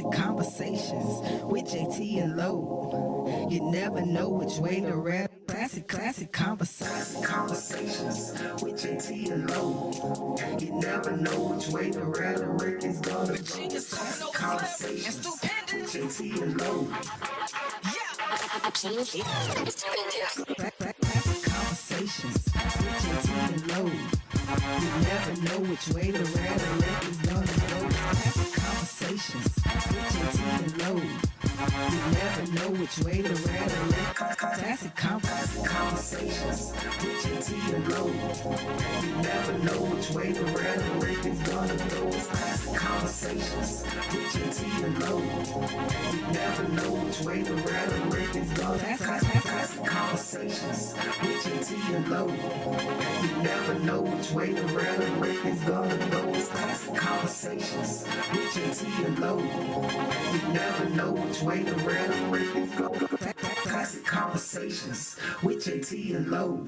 Classic Conversations with JT and Low. You never know which way to rap. Classic Conversations with JT and Low. You never know which way to rap. The record's gonna go. Classic Conversations with JT and Low. Classic Conversations with JT and Low. You never know which way to rap. The record's gonna go. Classic Conversations with JT and Low. You never know which way to rap. Classic Conversations with JT and Low. You never know which way to rap. The record's gonna go. Classic Conversations with JT and Low. You never know which way to rap. The record's gonna go. Classic Conversations with JT and Low. You never know which way to rap. The record's gonna go. Classic Conversations with JT and Low. You never know which way to rap. The record's gonna go. Classic Conversations with JT and Low.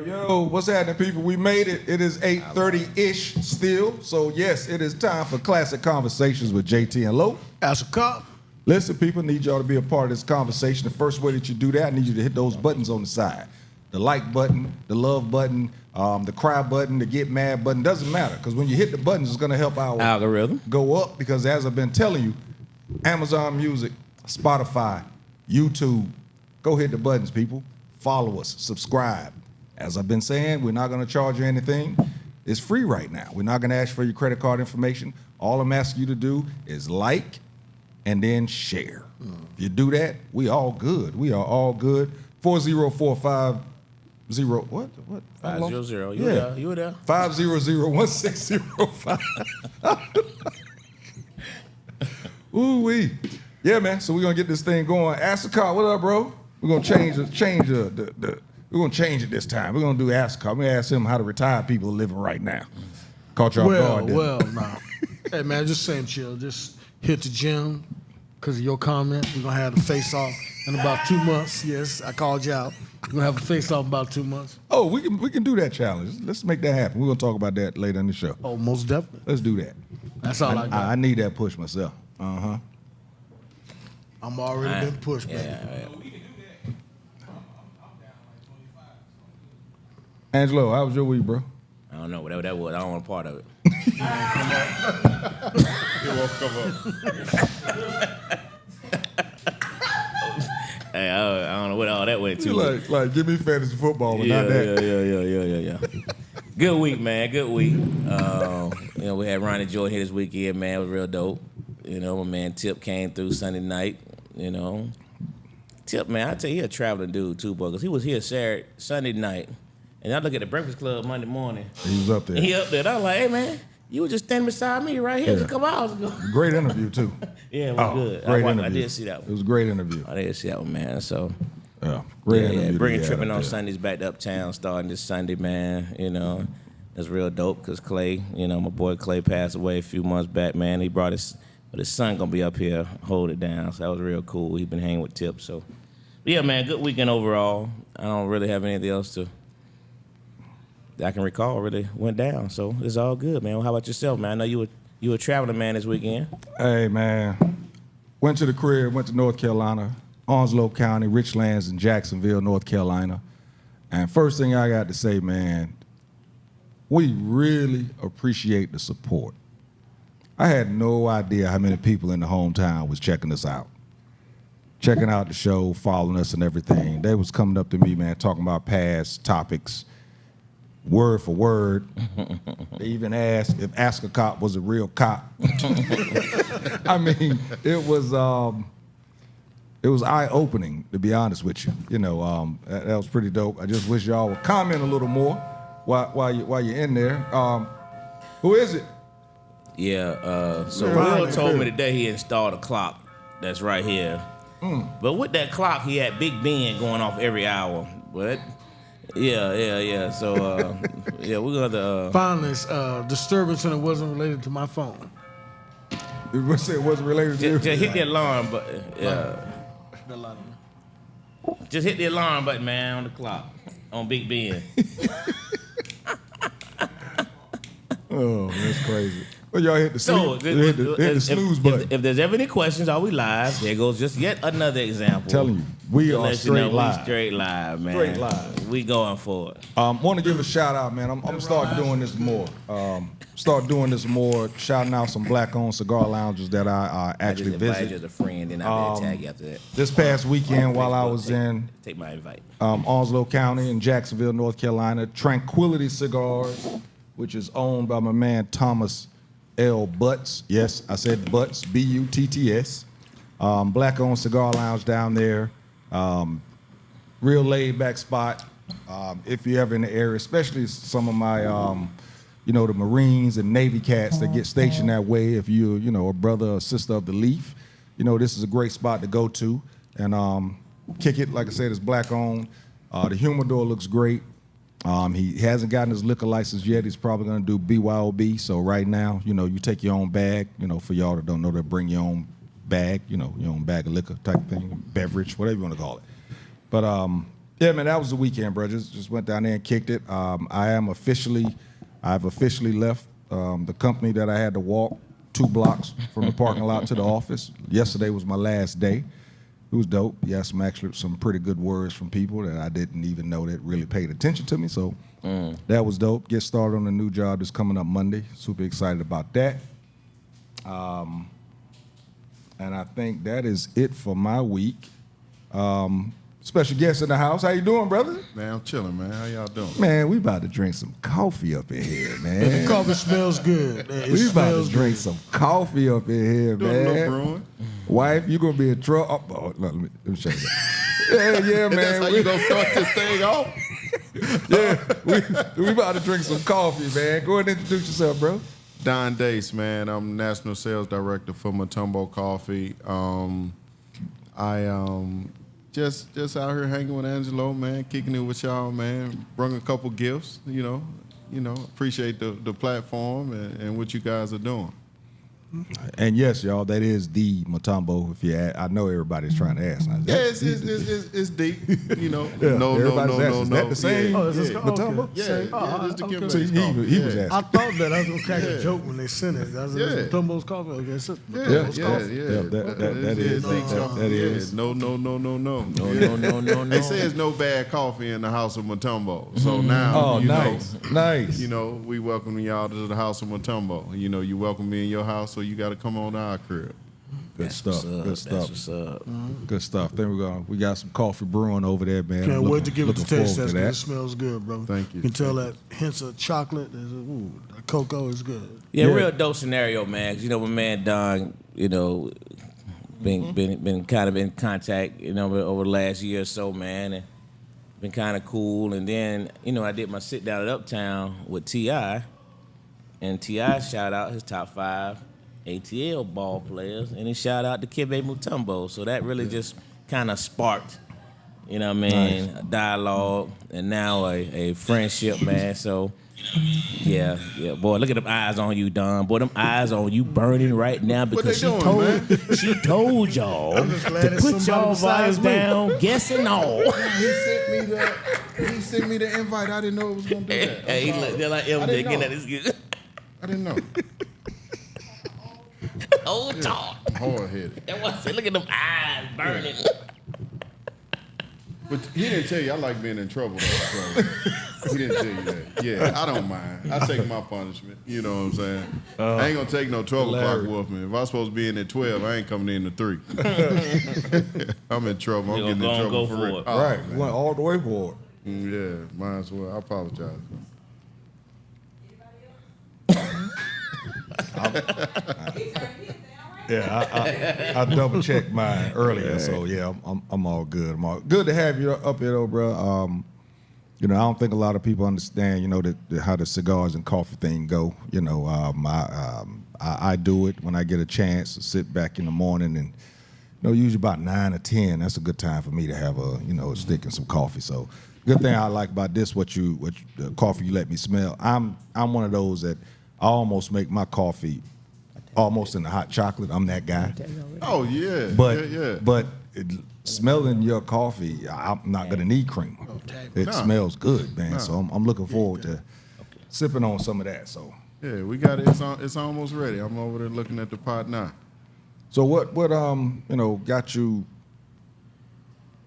Yo, what's happening, people? We made it. It is 8:30-ish still. So, yes, it is time for Classic Conversations with JT and Low. As a cop. Listen, people, need y'all to be a part of this conversation. The first way that you do that, I need you to hit those buttons on the side. The like button, the love button, the cry button, the get mad button. Doesn't matter, because when you hit the buttons, it's going to help our algorithm go up. Because as I've been telling you, Amazon Music, Spotify, YouTube, go hit the buttons, people. Follow us, subscribe. As I've been saying, we're not going to charge you anything. It's free right now. We're not going to ask for your credit card information. All I'm asking you to do is like and then share. If you do that, we all good. We are all good. 4045 what? 500. You were there. 500-1605. Ooh wee. Yeah, man. So we're gonna get this thing going. Ask the car, what up, bro? We're gonna change we're gonna change it this time. We're gonna do Ask the car. We're gonna ask him how the retired people are living right now. Caught y'all off guard. Nah. Hey man, just same chill. Just hit the gym because of your comment. We're gonna have the face off in about 2 months. Yes, I called you out. We're gonna have a face off in about 2 months. Oh, we can do that challenge. Let's make that happen. We're gonna talk about that later in the show. Oh, most definitely. Let's do that. That's all I got. I need that push myself. Uh-huh. I'm already been pushed, baby. Yeah. Angelo, how was your week, bro? I don't know whatever that was. I don't want a part of it. It won't come up. Hey, I don't know what all that went to. Like, give me fantasy football, but not that. Yeah. Good week, man. Good week. We had Ronnie Joy here this weekend, man. It was real dope. My man Tip came through Sunday night. Tip, man, I tell you, he a traveling dude too, because he was here Sunday night, and I look at the Breakfast Club Monday morning. He was up there. He up there. And I was like, hey, man, you were just standing beside me right here just a couple hours ago. Great interview too. Yeah, it was good. Great interview. I did see that one. It was a great interview. I did see that one, man. So, great interview. Bringing Tripping on Sundays back to Uptown starting this Sunday, man. That's real dope because Clay, my boy Clay passed away a few months back, man. He brought his son going to be up here, hold it down. So that was real cool. He's been hanging with Tip. So, yeah, man, good weekend overall. I don't really have anything else that I can recall really went down. So it's all good, man. Well, how about yourself, man? I know you were traveling, man, this weekend. Hey, man. Went to the crib, went to North Carolina, Onslow County, Richlands, and Jacksonville, North Carolina. And first thing I got to say, man, we really appreciate the support. I had no idea how many people in the hometown was checking us out. Checking out the show, following us and everything. They was coming up to me, man, talking about past topics, word for word. They even asked if Ask a Cop was a real cop. I mean, it was eye-opening, to be honest with you. That was pretty dope. I just wish y'all would comment a little more while you're in there. Who is it? Yeah, so Will told me today he installed a clock that's right here. But with that clock, he had Big Ben going off every hour. But yeah. So we're gonna finally disturbance and it wasn't related to my phone. It wasn't related to you. Just hit the alarm, but yeah. Just hit the alarm button, man, on the clock. On Big Ben. Oh, that's crazy. Well, y'all hit the So, hit the snooze button. if there's ever any questions, are we live? There goes just yet another example. Telling you, we To are let you straight know live. We straight live, man. Straight live. We going for it. Want to give a shout out, man. I'm gonna start doing this more. Shouting out some black-owned cigar lounges that I actually just invite you visit. as a friend, and I'll tag you after that. This past weekend, while I was in Take my invite. Onslow County in Jacksonville, North Carolina, Tranquility Cigars, which is owned by my man Thomas L. Butts. Yes, I said Butts, B-U-T-T-S. Black-owned cigar lounge down there. Real laid-back spot. If you're ever in the area, especially some of my, the Marines and Navy cats that get stationed that way. If you're, a brother or sister of the Leaf, this is a great spot to go to. And kick it, like I said, it's black-owned. The humidor looks great. He hasn't gotten his liquor license yet. He's probably going to do BYOB. So right now, you take your own bag. For y'all that don't know, that bring your own bag, your own bag of liquor type thing, beverage, whatever you want to call it. But yeah, man, that was the weekend, bro. Just went down there and kicked it. I've officially left the company that I had to walk 2 blocks from the parking lot to the office. Yesterday was my last day. It was dope. Yeah, some pretty good words from people that I didn't even know that really paid attention to me. So that was dope. Get started on a new job that's coming up Monday. Super excited about that. And I think that is it for my week. Special guest in the house. How you doing, brother? Man, I'm chilling, man. How y'all doing? Man, we about to drink some coffee up in here, man. The coffee smells good. It We about to smells drink some coffee up in here, Doing a man. little brewing. Wife, you gonna be in trouble. Oh, let me show you that. Yeah, And man. that's how you gonna start this thing off? we about to drink some coffee, man. Go ahead and introduce yourself, bro. Don Dace, man. I'm National Sales Director for Mutombo Coffee. Just out here hanging with Angelo, man, kicking it with y'all, man. Bring a couple gifts, appreciate the platform and what you guys are doing. And yes, y'all, that is the Mutombo. I know everybody's trying to ask. Yeah, it's deep, Yeah, No. Is that the same? Oh, is this Mutombo? Yeah, it's the okay. Kimberly So he was asking. I thought that I was gonna crack a joke when they sent it. I was like, Yeah. Mutombo's coffee. Okay, it's Yeah. Mutombo's coffee. That is. No. No. They say it's no bad coffee in the house of Mutombo. So now, Oh, nice. we welcome y'all to the house of Mutombo. You welcome me in your house, so you got to come on to our crib. Good stuff. That's what's up. Good stuff. Then we got some coffee brewing over there, man. Can't I'm wait to give it the looking taste forward test. to It smells good, bro. Thank you. You can tell that hints of chocolate. The cocoa is good. Yeah, Yeah. real dope scenario, man. 'Cause, my man Don, been kind of in contact, over the last year or so, man, and been kind of cool. And then, I did my sit down at Uptown with T.I., and T.I. shout out his top 5 ATL ball players, and he shout out to Kebe Mutombo. So that really just kind of sparked, a dialogue, and now a friendship, man. So. Yeah, boy, look at them eyes on you, Don. Boy, them eyes on you burning right now because they doing, man? she told y'all I'm just glad to it's put somebody y'all besides volumes me. down, guessing all. He sent me the invite. I didn't know it was gonna do that. Hey, look, they're like didn't MJ getting know. at this good. I didn't know. Old talk. Hard headed. That was look at them eyes burning. But he didn't tell you I like being in trouble, though. So he didn't tell you that. Yeah, I don't mind. I take my punishment. You know what I'm saying? I ain't gonna take no 12 o'clock whooping. If I'm supposed to be in at 12, I ain't coming in at 3. I'm in trouble. I'm You getting in gonna trouble go for real. for it. Oh, Right. We man. went all the way for it. Yeah, might as well. I apologize. Yeah, I double checked mine earlier, so yeah, I'm all good. Good to have you up here, though, bro. I don't think a lot of people understand, how the cigars and coffee thing go. I do it when I get a chance to sit back in the morning and, usually about 9 or 10. That's a good time for me to have a stick and some coffee. So, good thing I like about this, the coffee you let me smell. I'm one of those that I almost make my coffee almost in the hot chocolate. I'm that guy. Oh, yeah. But yeah. but smelling your coffee, I'm not gonna need creamer. It smells good, man. So I'm looking forward to sipping on some of that. So Yeah, we got it. It's almost ready. I'm over there looking at the pot now. so what got you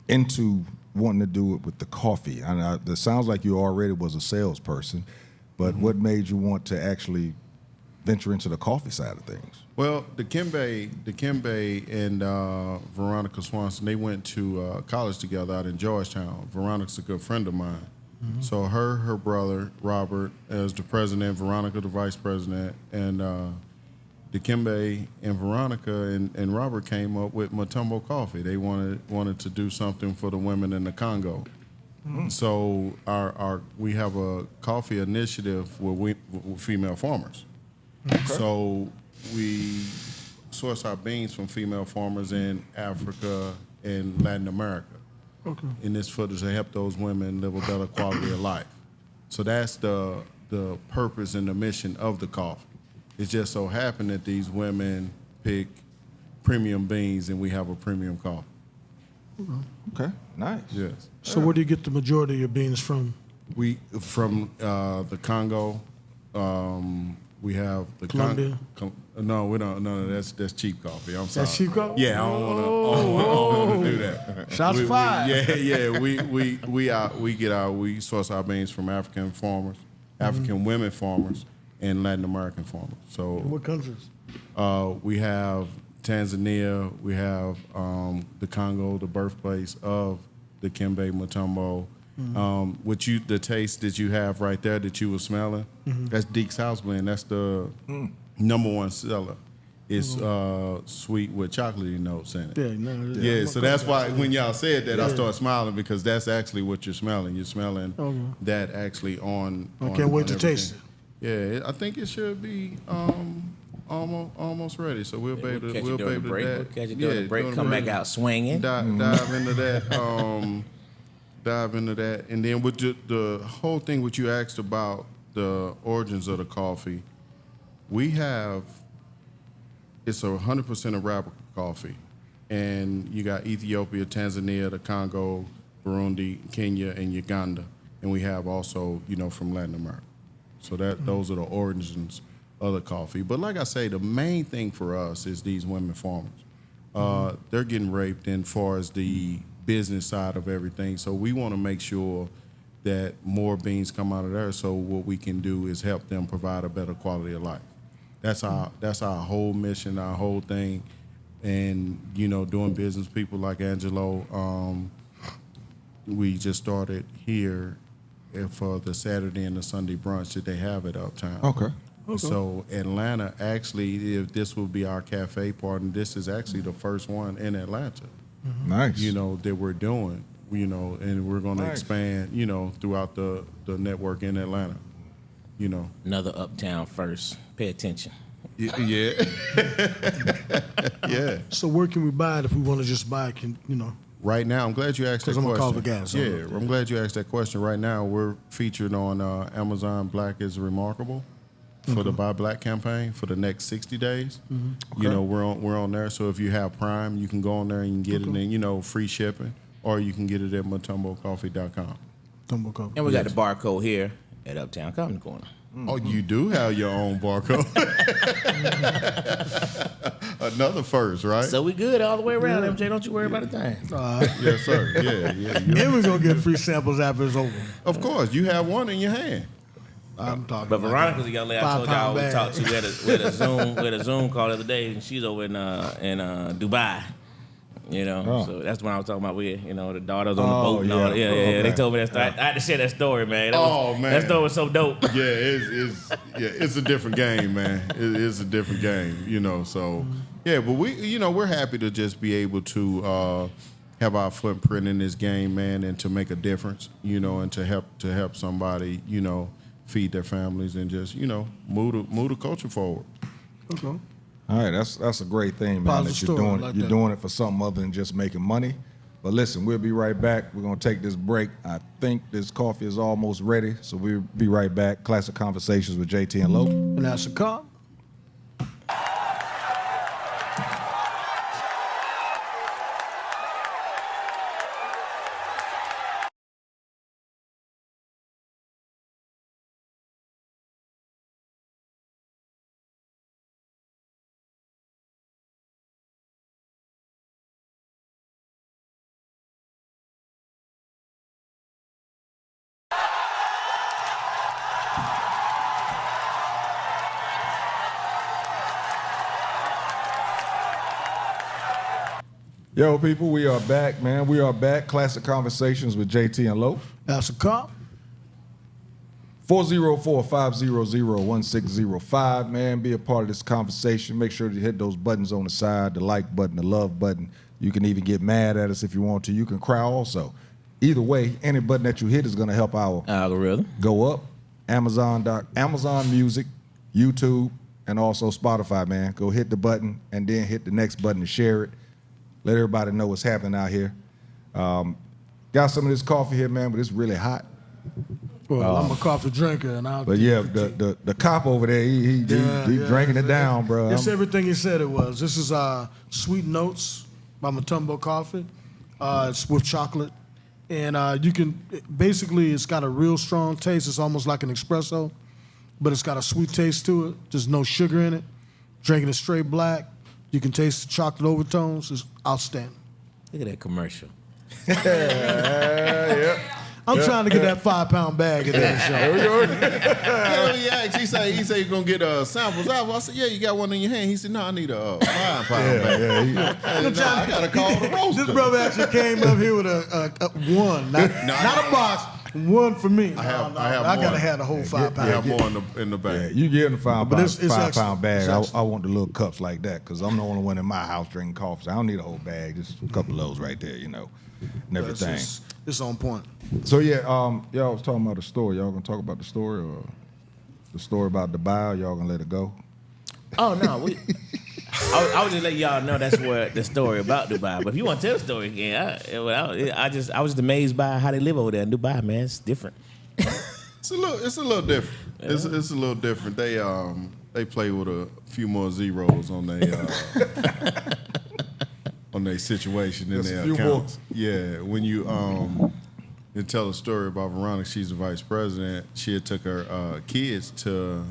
into wanting to do it with the coffee? And it sounds like you already was a salesperson, but what made you want to actually venture into the coffee side of things? Well, the Kimbe and Veronica Swanson, they went to college together out in Georgetown. Veronica's a good friend of mine. So her brother, Robert, is the president, Veronica the vice president, and the Kimbe and Veronica and Robert came up with Mutombo Coffee. They wanted to do something for the women in the Congo. So we have a coffee initiative with female farmers. So we source our beans from female farmers in Africa and Latin America. And this for to help those women live a better quality of life. So that's the purpose and the mission of the coffee. It just so happened that these women pick premium beans and we have a premium coffee. Okay, nice. Yes. So where do you get the majority of your beans from? We from the Congo. We have the Colombia? No, we don't. No, that's cheap coffee. I'm sorry. That's cheap coffee? Yeah, I don't want to do that. Shots fired. Yeah. We source our beans from African farmers, African women farmers, and Latin American farmers. So What countries? we have Tanzania. We have the Congo, the birthplace of the Kimbe Mutombo. The taste that you have right there that you were smelling, that's Deke's House Blend. That's the #1 seller. It's sweet with chocolatey notes in it. Yeah, So that's why when y'all said that, I started smiling because that's actually what you're smelling. You're smelling that actually on. I can't wait to taste it. Yeah, I think it should be almost ready. So we'll be able to. Catch We'll you be during able the to break. that. We'll catch you during the break. during Come the back break. out swinging. Dive into that. Dive into that, and then with the whole thing, what you asked about the origins of the coffee, it's 100% Arabica coffee, and you got Ethiopia, Tanzania, the Congo, Burundi, Kenya, and Uganda, and we have also from Latin America. So those are the origins of the coffee. But like I say, the main thing for us is these women farmers. They're getting raped in far as the business side of everything. So we want to make sure that more beans come out of there. So what we can do is help them provide a better quality of life. That's our whole mission, our whole thing. And doing business, people like Angelo, we just started here for the Saturday and the Sunday brunch that they have at Uptown. Okay. So Atlanta, actually, if this will be our cafe partner, this is actually the first one in Atlanta. Nice. That we're doing, and we're going to Nice. expand, throughout the network in Atlanta, Another Uptown first. Pay attention. Yeah. Yeah. So where can we buy it if we want to just buy it? Right now, I'm glad you asked that 'Cause I'm a question. coffee guy, so- Yeah, I'm glad you asked that question. Right now, we're featured on Amazon Black is Remarkable for the Buy Black campaign for the next 60 days. We're on there. So if you have Prime, you can go on there and you can get it in, free shipping, or you can get it at mutombocoffee.com. Mutombo Coffee. And we got the barcode here at Uptown Common Corner. Oh, you do have your own barcode. Another first, right? So we good all the way around, MJ. Don't you worry about a thing. Yes, sir. Yeah. Then we're going to get free samples after it's over. Of course, you have one in your hand. I'm talking But about Veronica's a young lady I told y'all 5-pound we bag. talked to. We had a Zoom call the other day, and she's over in Dubai. So that's when I was talking about the daughters on the boat and all that. Yeah. They told me that story. I had to share that story, man. Man. That story was so dope. Yeah, it's a different game, man. It is a different game, So, yeah, but we're happy to just be able to have our footprint in this game, man, and to make a difference, and to help somebody, feed their families and just move the culture forward. Okay. All right, that's a great thing, man. Positive That you're story, doing like you're that. doing it for something other than just making money. But listen, we'll be right back. We're gonna take this break. I think this coffee is almost ready, so we'll be right back. Classic Conversations with JT and Lo. And that's a cop. Yo, people, we are back, man. We are back. Classic Conversations with JT and Loaf. That's a cop. 404-500-1605, man. Be a part of this conversation. Make sure to hit those buttons on the side, the like button, the love button. You can even get mad at us if you want to. You can cry also. Either way, any button that you hit is going to help our Algorithm. go up. Amazon Music, YouTube, and also Spotify, man. Go hit the button and then hit the next button to share it. Let everybody know what's happening out here. Got some of this coffee here, man, but it's really hot. Well, I'm a coffee drinker, and But yeah, the cop over there, he drinking it down, bro. It's everything he said it was. This is Sweet Notes by Mutombo Coffee. It's with chocolate. And you can, basically, it's got a real strong taste. It's almost like an espresso, but it's got a sweet taste to it. There's no sugar in it. Drinking it straight black. You can taste the chocolate overtones. It's outstanding. Look at that commercial. I'm trying to get that 5-pound bag at that show. Yeah, he asked. He said he's gonna get samples out. I said, yeah, you got one in your hand. He said, no, I need a 5-pound bag. I gotta call the roaster. This brother actually came up here with a one, not a box. One for me. I gotta more. have the whole 5 I pound. have more in the Yeah, bag. you get the five But it's pound excellent. bag. It's excellent. I want the little cups like that because I'm the only one in my house drinking coffee. So I don't need a whole bag, just a couple of those right there, and everything. It's on point. So yeah, y'all was talking about the story. Y'all gonna talk about the story or the story about Dubai? Or y'all gonna let it go? Oh no, I was just letting y'all know that's where the story about Dubai. But if you want to tell the story again, I was just amazed by how they live over there in Dubai, man. It's different. It's a little different. It's a little different. They play with a few more zeros on their on their situation in Just a their few accounts. Yeah, when you tell a story about Veronica, she's the vice president. She had took her kids to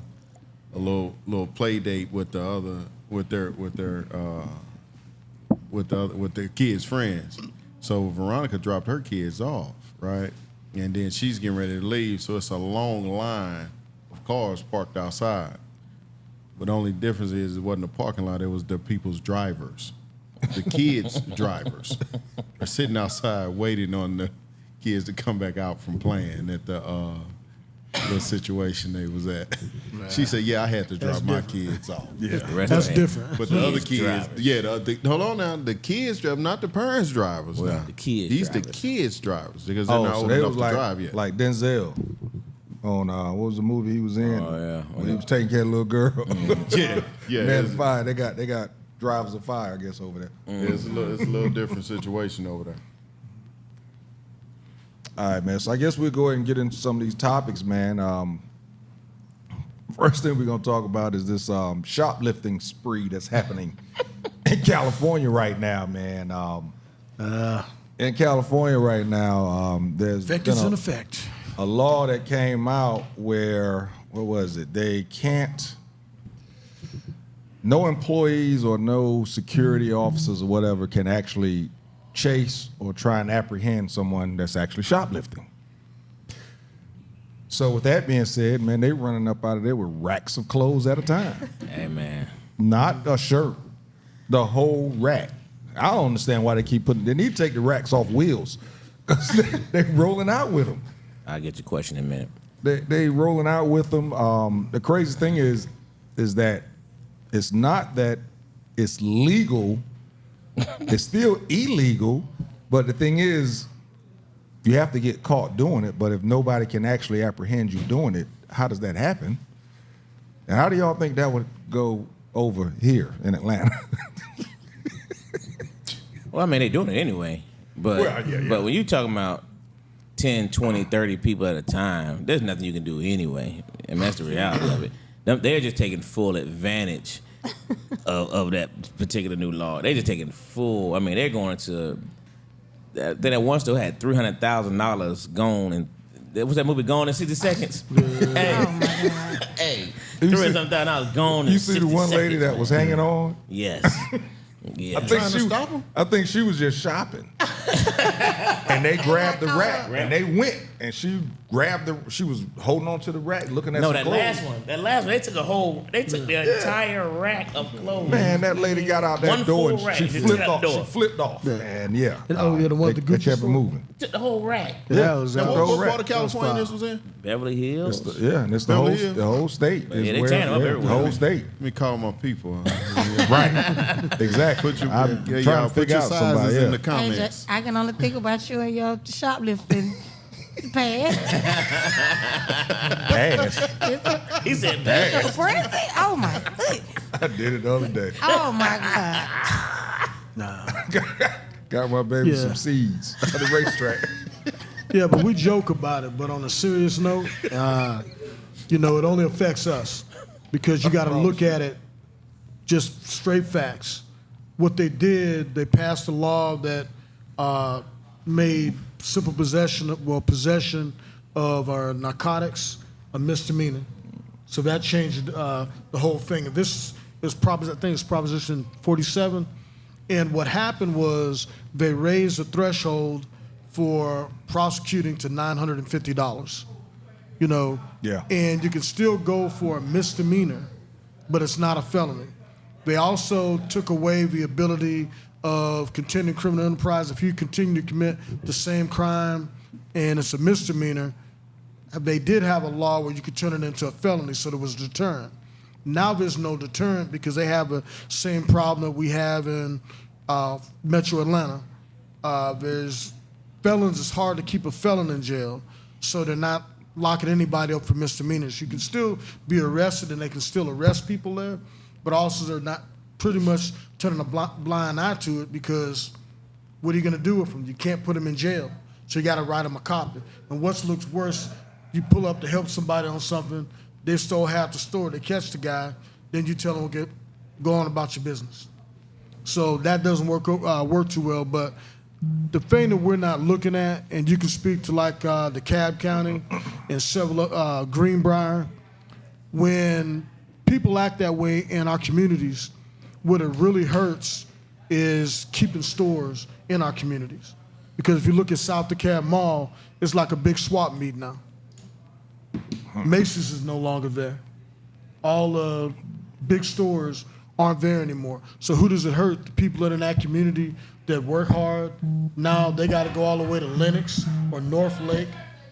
a little play date with their kids' friends. So Veronica dropped her kids off, right? And then she's getting ready to leave, so it's a long line of cars parked outside. But the only difference is it wasn't a parking lot, it was the people's drivers. The kids' drivers are sitting outside waiting on the kids to come back out from playing at the situation they was at. She said, yeah, I had to drop my kids off. Yeah. That's different. But the other kids, drivers. hold on now, the kids drive, not the parents drivers now. the kids These drivers. the kids drivers because they're not so old they enough was to drive yet. like Denzel on what was the movie he was in? Oh, yeah. When he was taking care of the little girl. yeah, Man, it's, fire. They got drivers of fire, I guess, over there. it's a little different situation over there. All right, man. So I guess we'll go ahead and get into some of these topics, man. First thing we're gonna talk about is this shoplifting spree that's happening in California right now, man. In California right now, there's Effect been is in effect. a law that came out where, what was it? They can't, no employees or no security officers or whatever can actually chase or try and apprehend someone that's actually shoplifting. So with that being said, man, they running up out of there with racks of clothes at a time. Hey man, Not a shirt, the whole rack. I don't understand why they keep they need to take the racks off wheels because they're rolling out with them. I'll get your question in a minute. They rolling out with them. The crazy thing is that it's not that it's legal. It's still illegal, but the thing is, you have to get caught doing it. But if nobody can actually apprehend you doing it, how does that happen? And how do y'all think that would go over here in Atlanta? Well, I mean, they're doing it anyway. But but when you talking about 10, 20, 30 people at a time, there's nothing you can do anyway. And that's the reality of it. They're just taking full advantage of that particular new law. They're just taking full. I mean, they're going to. They at one store had $300,000 gone, and what's that movie? Gone in 60 Seconds. Hey, Oh my God. hey, You see- $300,000 gone in 60 You seconds. see the one lady that was hanging on? Yes. Yeah. I think she was just shopping, and they grabbed the rack, and they went, and she was holding on to the rack, looking at No, some that clothes. last one, they took the entire rack of clothes. Man, that lady got out that One door full and she rack. They flipped took out off. the door. She flipped off, and the one at the they Gucci kept it store? moving. Took the whole rack. That was the that whole was- What rack. part of California this was in? Beverly Hills. And it's Beverly Hills. the whole state. Yeah, is they where- tearing them up the everywhere. whole state. Let me call my people. Right. Exactly. Put your, I'm yeah, trying y'all to put figure your out sizes somebody in the else. comments. I can only think about you and your shoplifting past. Ass. He said that. Crazy? Oh my goodness. I did it the other day. Oh my God. Got my baby Yeah. some seeds at the racetrack. Yeah, but we joke about it. But on a serious note, it only affects us because you got to look at it just straight facts. What they did, they passed a law that made simple possession of our narcotics a misdemeanor. So that changed the whole thing. And this is Proposition 47. And what happened was they raised the threshold for prosecuting to $950. Yeah. And you can still go for a misdemeanor, but it's not a felony. They also took away the ability of continuing criminal enterprise. If you continue to commit the same crime and it's a misdemeanor, they did have a law where you could turn it into a felony, so there was a deterrent. Now there's no deterrent because they have the same problem that we have in Metro Atlanta. There's felons. It's hard to keep a felon in jail, so they're not locking anybody up for misdemeanors. You can still be arrested, and they can still arrest people there, but also they're not pretty much turning a blind eye to it because what are you going to do with them? You can't put them in jail, so you got to write them a copy. And what looks worse, you pull up to help somebody on something, they stole half the store, they catch the guy, then you tell them, go on about your business. So that doesn't work too well, but the thing that we're not looking at, and you can speak to like DeKalb County and several Greenbrier, when people act that way in our communities, what it really hurts is keeping stores in our communities. Because if you look at South DeKalb Mall, it's like a big swap meet now. Macy's is no longer there. All the big stores aren't there anymore. So who does it hurt? The people that are in that community that work hard, now they got to go all the way to Lenox or North Lake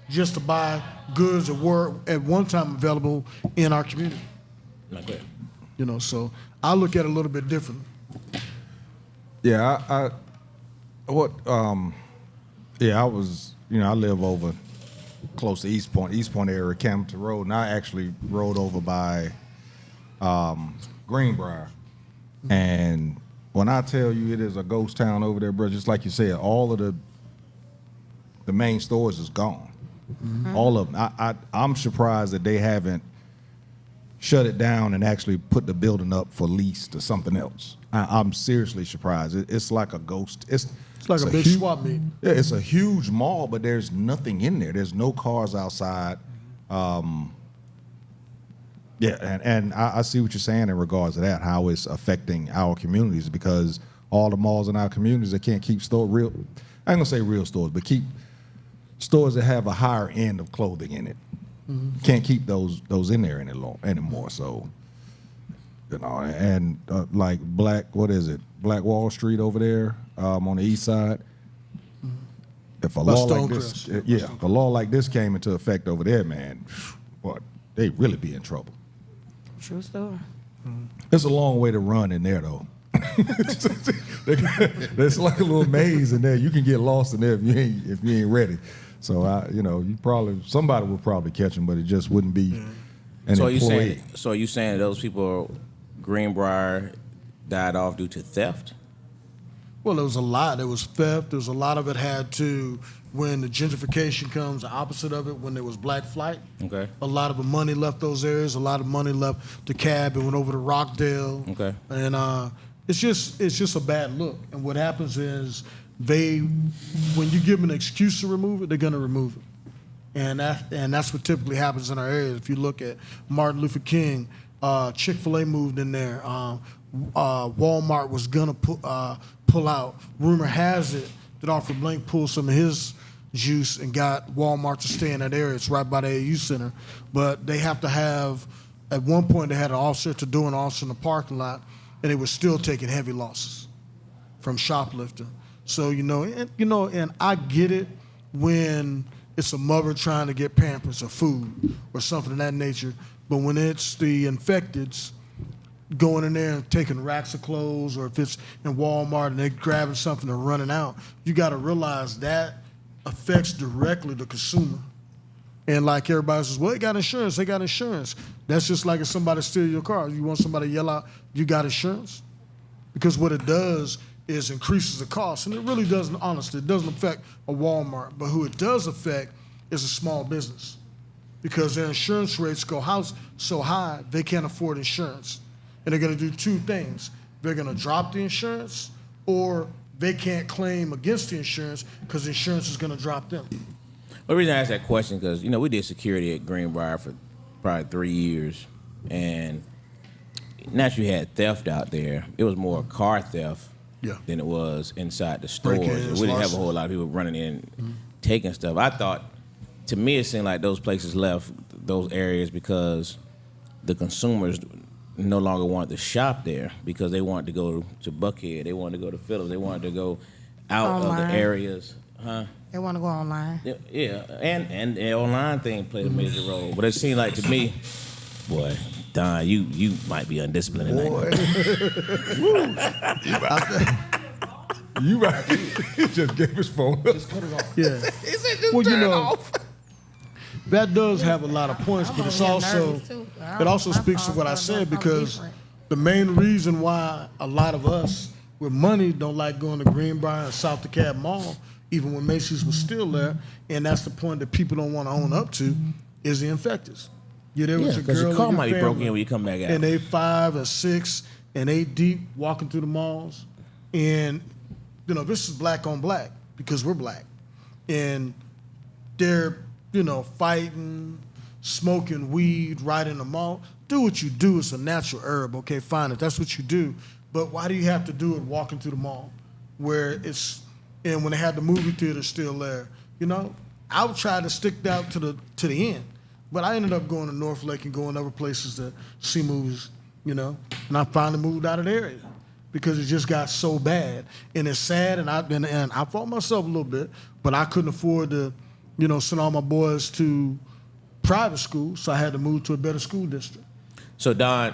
just to buy goods that were at one time available in our community. Not good. So I look at it a little bit differently. Yeah, I was, I live over close to East Point area, Camden Road, and I actually rode over by Greenbrier. And when I tell you it is a ghost town over there, bro, just like you said, all of the main stores is gone. Mm-hmm. All of them. I'm surprised that they haven't shut it down and actually put the building up for lease to something else. I'm seriously surprised. It's like a ghost. It's like a big swap meet. Yeah, it's a huge mall, but there's nothing in there. There's no cars outside. And I see what you're saying in regards to that, how it's affecting our communities, because all the malls in our communities, they can't keep I ain't gonna say real stores, but keep stores that have a higher end of clothing in it. Mm-hmm. Can't keep those in there anymore. So, and like Black Wall Street over there on the east side. If a law like this, if a law like this came into effect over there, man, what they'd really be in trouble. True story. It's a long way to run in there, though. There's like a little maze in there. You can get lost in there if you ain't ready. So somebody will probably catch them, but it just wouldn't be an employee. So are you saying those people, Greenbrier, died off due to theft? Well, there was a lot. There was theft. There was a lot of it had to, when the gentrification comes, the opposite of it, when there was black flight. Okay. A lot of the money left those areas. A lot of money left the cab and went over to Rockdale. Okay. And it's just a bad look. And what happens is when you give them an excuse to remove it, they're going to remove it. And that's what typically happens in our areas. If you look at Martin Luther King, Chick-fil-A moved in there. Walmart was gonna pull out. Rumor has it that Arthur Blank pulled some of his juice and got Walmart to stay in that area. It's right by the AU Center, but they have to have. At one point, they had an officer at the door and an officer in the parking lot, and they were still taking heavy losses from shoplifting. So and I get it when it's a mother trying to get Pampers or food or something of that nature, but when it's the infecteds going in there and taking racks of clothes, or if it's in Walmart and they're grabbing something and running out, you got to realize that affects directly the consumer. And like everybody says, well, they got insurance. That's just like if somebody steals your car. You want somebody to yell out, you got insurance? Because what it does is increases the cost. And it really doesn't, honestly, it doesn't affect a Walmart. But who it does affect is a small business. Because their insurance rates go so high, they can't afford insurance. And they're going to do two things. They're going to drop the insurance, or they can't claim against the insurance because the insurance is going to drop them. The reason I asked that question, because, we did security at Greenbrier for probably 3 years. And naturally, you had theft out there. It was more car theft than it was inside the stores. Break-ins, We didn't have a losses. whole lot of people running in, taking stuff. I thought, to me, it seemed like those places left those areas because the consumers no longer wanted to shop there, because they wanted to go to Buckhead, they wanted to go to Phillips, they wanted to go out of the Online. areas. Huh? They want to go online. Yeah, and the online thing played a major role. But it seemed like to me, boy, Don, you might be undisciplined tonight. You right. He just gave his phone. Yeah. He said just Well, turn it off. That does have a lot of points, but it's also it also My speaks to phone's what I gonna do said, something because different. the main reason why a lot of us with money don't like going to Greenbrier and South DeKalb Mall, even when Macy's was still there, and that's the point that people don't want to own up to, is the infecteds. There was a because girl your car in might be family, broken in when you come back out. and they 5 and 6 and 8 deep walking through the malls, and this is black on black because we're black, and they're fighting, smoking weed right in the mall. Do what you do. It's a natural herb. Okay, fine, if that's what you do. But why do you have to do it walking through the mall where it's, and when they had the movie theater still there? I would try to stick that to the end. But I ended up going to North Lake and going other places to see movies, and I finally moved out of the area because it just got so bad. And it's sad, and I fought myself a little bit, but I couldn't afford to, send all my boys to private school, so I had to move to a better school district. So Don,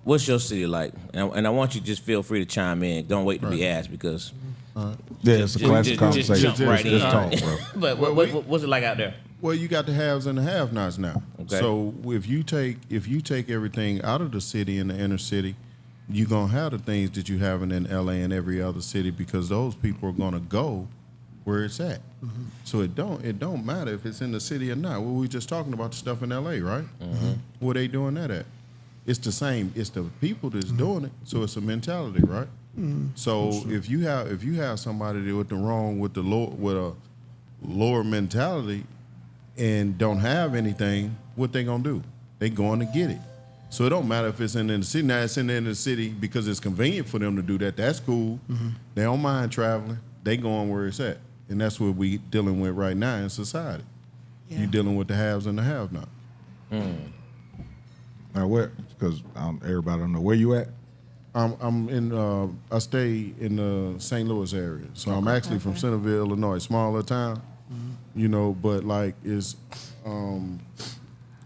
what's your city like? And I want you to just feel free to chime in. Don't wait to be asked, because Yeah, it's a classic just conversation. jump right in. talk, bro. But what's it like out there? Well, you got the haves and the have-nots now. Okay. So if you take everything out of the city and the inner city, you're gonna have the things that you have in LA and every other city, because those people are gonna go where it's at. Mm-hmm. So it don't matter if it's in the city or not. Well, we were just talking about the stuff in LA, right? Mm-hmm. Where they doing that at? It's the same. It's the people that's doing it. So it's a mentality, right? So if you have somebody with a lower mentality and don't have anything, what they gonna do? They going to get it. So it don't matter if it's in the city. Now it's in the city because it's convenient for them to do that. That's cool. They don't mind traveling. They going where it's at, and that's what we dealing with right now in society. You dealing with the haves and the have-not. Now, where? Because everybody don't know where you at. I'm in. I stay in the St. Louis area, so I'm actually from Centerville, Illinois, smaller town. But like it's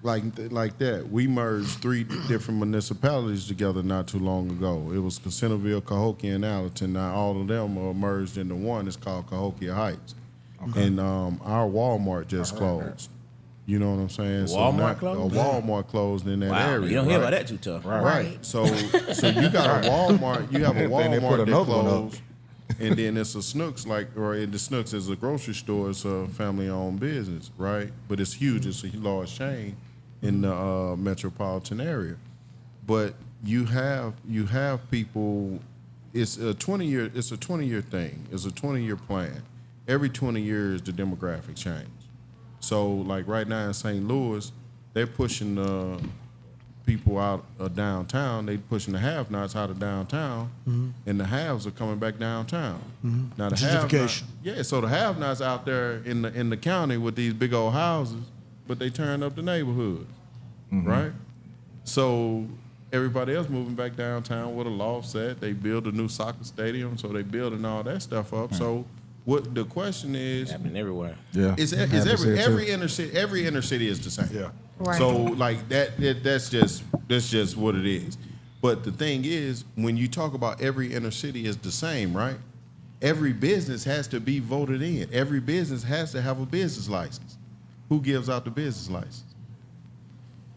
like that. We merged 3 different municipalities together not too long ago. It was Centerville, Cahokia, and Allerton. Now all of them are merged into one. It's called Cahokia Heights, and our Walmart just closed. You know what I'm saying? Walmart closed? A Walmart closed in that area. You don't hear right? about that too tough. Right. So you got a Walmart. You have a Then they put Walmart that another one up. closed, and then it's a Snooks, the Snooks is a grocery store. It's a family-owned business, right? But it's huge. It's a large chain in the metropolitan area. But you have people. It's a 20-year. It's a 20-year thing. It's a 20-year plan. Every 20 years, the demographics change. So, like right now in St. Louis, they're pushing people out of downtown, they pushing the have-nots out of downtown, and the haves are coming back downtown. Now the Gentrification. so the have-nots out there in the county with these big old houses, but they turn up the neighborhoods, right? So everybody else moving back downtown with a loft set. They build a new soccer stadium, so they building all that stuff up. So what the question is? Happening everywhere. Yeah. Is Happens every here, too. every inner city is the same. Yeah. Right. So like that's just what it is. But the thing is, when you talk about every inner city is the same, right? Every business has to be voted in. Every business has to have a business license. Who gives out the business license?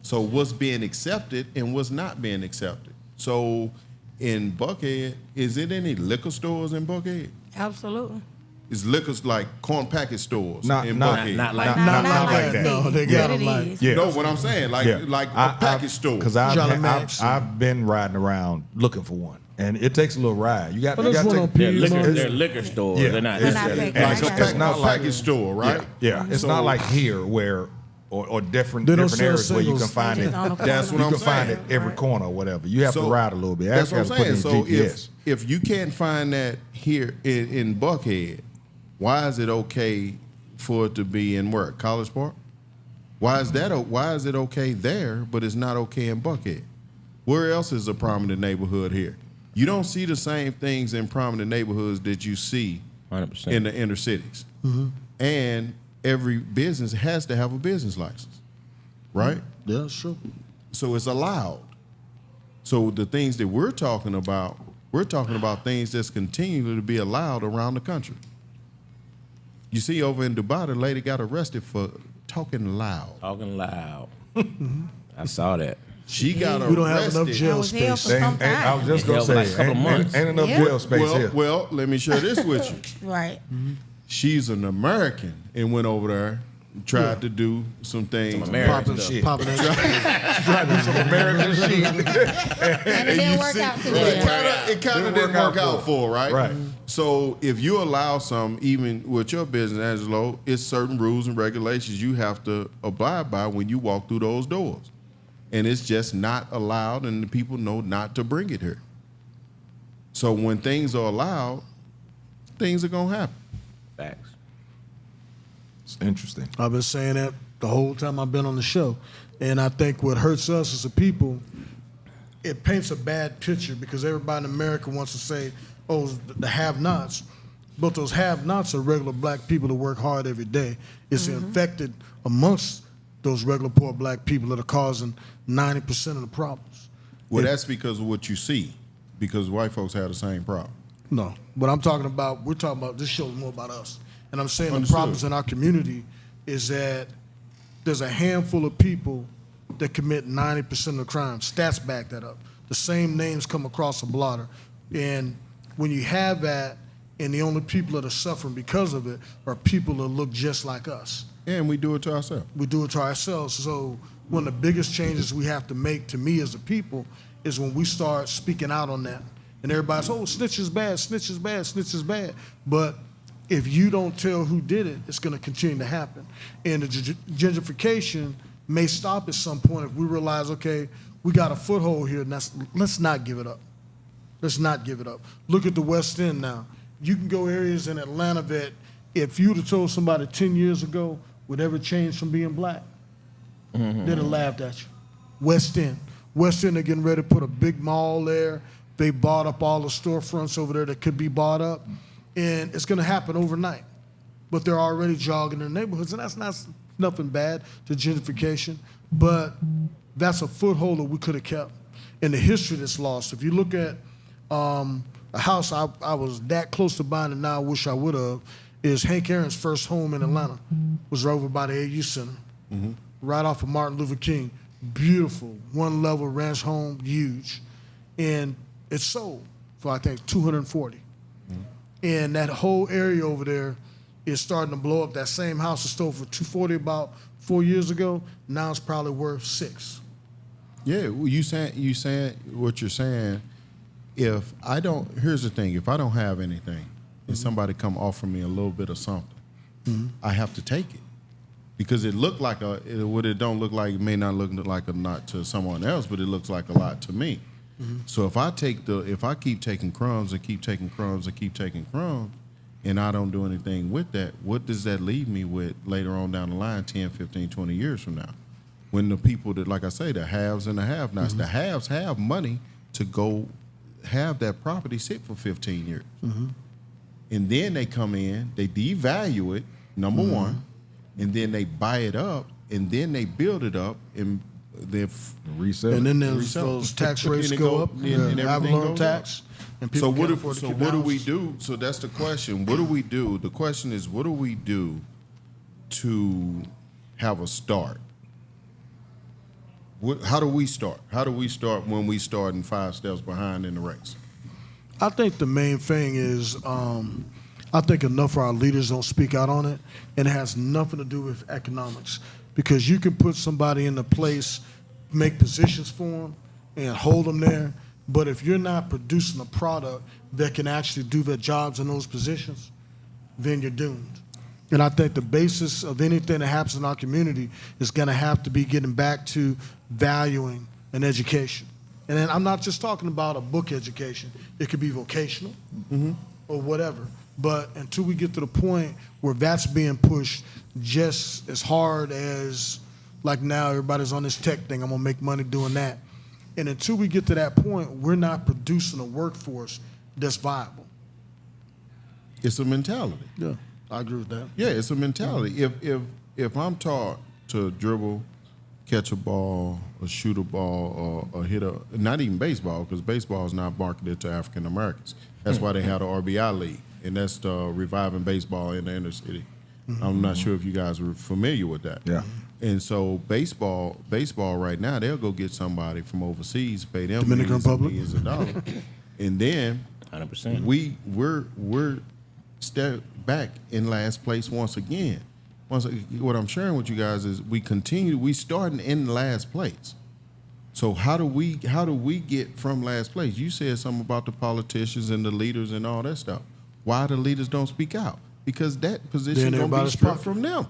So what's being accepted and what's not being accepted? So in Buckhead, is it any liquor stores in Buckhead? Absolutely. Is liquors like corn package stores Not- in not- Buckhead? Not like Not Not like that. No, they But got it them like is. Yeah. No, what I'm saying, like a package store. Because Johnny Max. I've been riding around looking for one, and it takes a little ride. You got Well, there's to one on take. Piedmont. They're liquor stores. Yeah. They're not. It's- They're not necessarily- big. like Okay. a, It's not like- package store, right? Yeah, it's So- not like here where or different They don't different sell areas where you can singles. find it. Just on the That's corner. what You I'm can find saying. it every corner or whatever. You have to ride a little bit. That's what I'm Actually, saying. you So gotta put in GPS. if you can't find that here in Buckhead, why is it okay for it to be in where? College Park? Why is it okay there, but it's not okay in Buckhead? Where else is a prominent neighborhood here? You don't see the same things in prominent neighborhoods that you see 100%. in the inner cities. And every business has to have a business license, right? Yeah, that's true. So it's allowed. So the things that we're talking about things that's continuing to be allowed around the country. You see over in Dubai, the lady got arrested for talking loud. Talking loud. I saw that. She got arrested. We don't have enough I jail was here space. for some I was time. just gonna Held like say, a couple months. ain't enough Yeah. jail space here. Well, let me share this with you. Right. She's an American and went over there, tried to do some things. American Popping, popping American shit. And it didn't work out too It well. kind of didn't work out for her, right? Right. So if you allow some, even with your business, Angelo, it's certain rules and regulations you have to abide by when you walk through those doors. And it's just not allowed, and the people know not to bring it here. So when things are allowed, things are going to happen. Facts. It's interesting. I've been saying that the whole time I've been on the show. And I think what hurts us as a people, it paints a bad picture because everybody in America wants to say, oh, the have-nots. But those have-nots are regular black people that work hard every day. It's infected amongst those regular poor black people that are causing 90% of the problems. Well, that's because of what you see, because white folks have the same problem. No, what I'm talking about, we're talking about, this show is more about us. And I'm saying Understood. the problems in our community is that there's a handful of people that commit 90% of the crime. Stats back that up. The same names come across a blotter. And when you have that, and the only people that are suffering because of it are people that look just like us. And we do it to ourselves. We do it to ourselves. So one of the biggest changes we have to make, to me as a people, is when we start speaking out on that. And everybody's, oh, snitch is bad, snitch is bad, snitch is bad. But if you don't tell who did it, it's going to continue to happen. And the gentrification may stop at some point if we realize, okay, we got a foothold here, and let's not give it up. Let's not give it up. Look at the West End now. You can go areas in Atlanta that if you'd have told somebody 10 years ago would ever change from being black, they'd have laughed at you. West End. West End, they're getting ready to put a big mall there. They bought up all the storefronts over there that could be bought up. And it's going to happen overnight. But they're already jogging in the neighborhoods, and that's not nothing bad to gentrification. But that's a foothold that we could have kept in the history that's lost. If you look at a house I was that close to buying and now I wish I would have, is Hank Aaron's first home in Atlanta. Was right over by the AU Center, right off of Martin Luther King. Beautiful, one-level ranch home, huge. And it sold for, I think, $240. And that whole area over there is starting to blow up. That same house was sold for $240 about 4 years ago. Now it's probably worth $6. Yeah, well, you saying what you're saying. If I don't, here's the thing: if I don't have anything, and somebody come offer me a little bit of something, I have to take it. because it looked like what it don't look like, it may not look like a lot to someone else, but it looks like a lot to me. So if I keep taking crumbs and keep taking crumbs and keep taking crumbs, and I don't do anything with that, what does that leave me with later on down the line, 10, 15, 20 years from now? When the people that, like I say, the haves and the have-nots, the haves have money to go have that property sit for 15 years. And then they come in, they devalue it, number one, and then they buy it up, and then they build it up, and they resell. And then there's resell. those tax rates And it go up, and everything Avalon goes tax. And So people what can't do, afford to so keep what do we houses. do? So that's the question. What do we do? The question is, what do we do to have a start? How do we start? How do we start when we start in 5 steps behind in the race? I think the main thing is, I think enough of our leaders don't speak out on it, and it has nothing to do with economics. Because you can put somebody in a place, make positions for them, and hold them there, but if you're not producing a product that can actually do their jobs in those positions, then you're doomed. And I think the basis of anything that happens in our community is going to have to be getting back to valuing an education. And then I'm not just talking about a book education. It could be vocational or whatever. But until we get to the point where that's being pushed just as hard as, like now everybody's on this tech thing, I'm going to make money doing that. And until we get to that point, we're not producing a workforce that's viable. It's a mentality. Yeah, I agree with that. Yeah, it's a mentality. If I'm taught to dribble, catch a ball, or shoot a ball, or hit not even baseball, because baseball is not marketed to African Americans. That's why they have the RBI League, and that's the reviving baseball in the inner city. I'm not sure if you guys are familiar with that. Yeah. And so baseball right now, they'll go get somebody from overseas, pay them Dominican millions and Republic. millions of dollars, and then 100%. we're step back in last place once again. What I'm sharing with you guys is we starting in last place. So how do we get from last place? You said something about the politicians and the leaders and all that stuff. Why the leaders don't speak out? Because that position Then gonna be everybody's stripped profit. from them.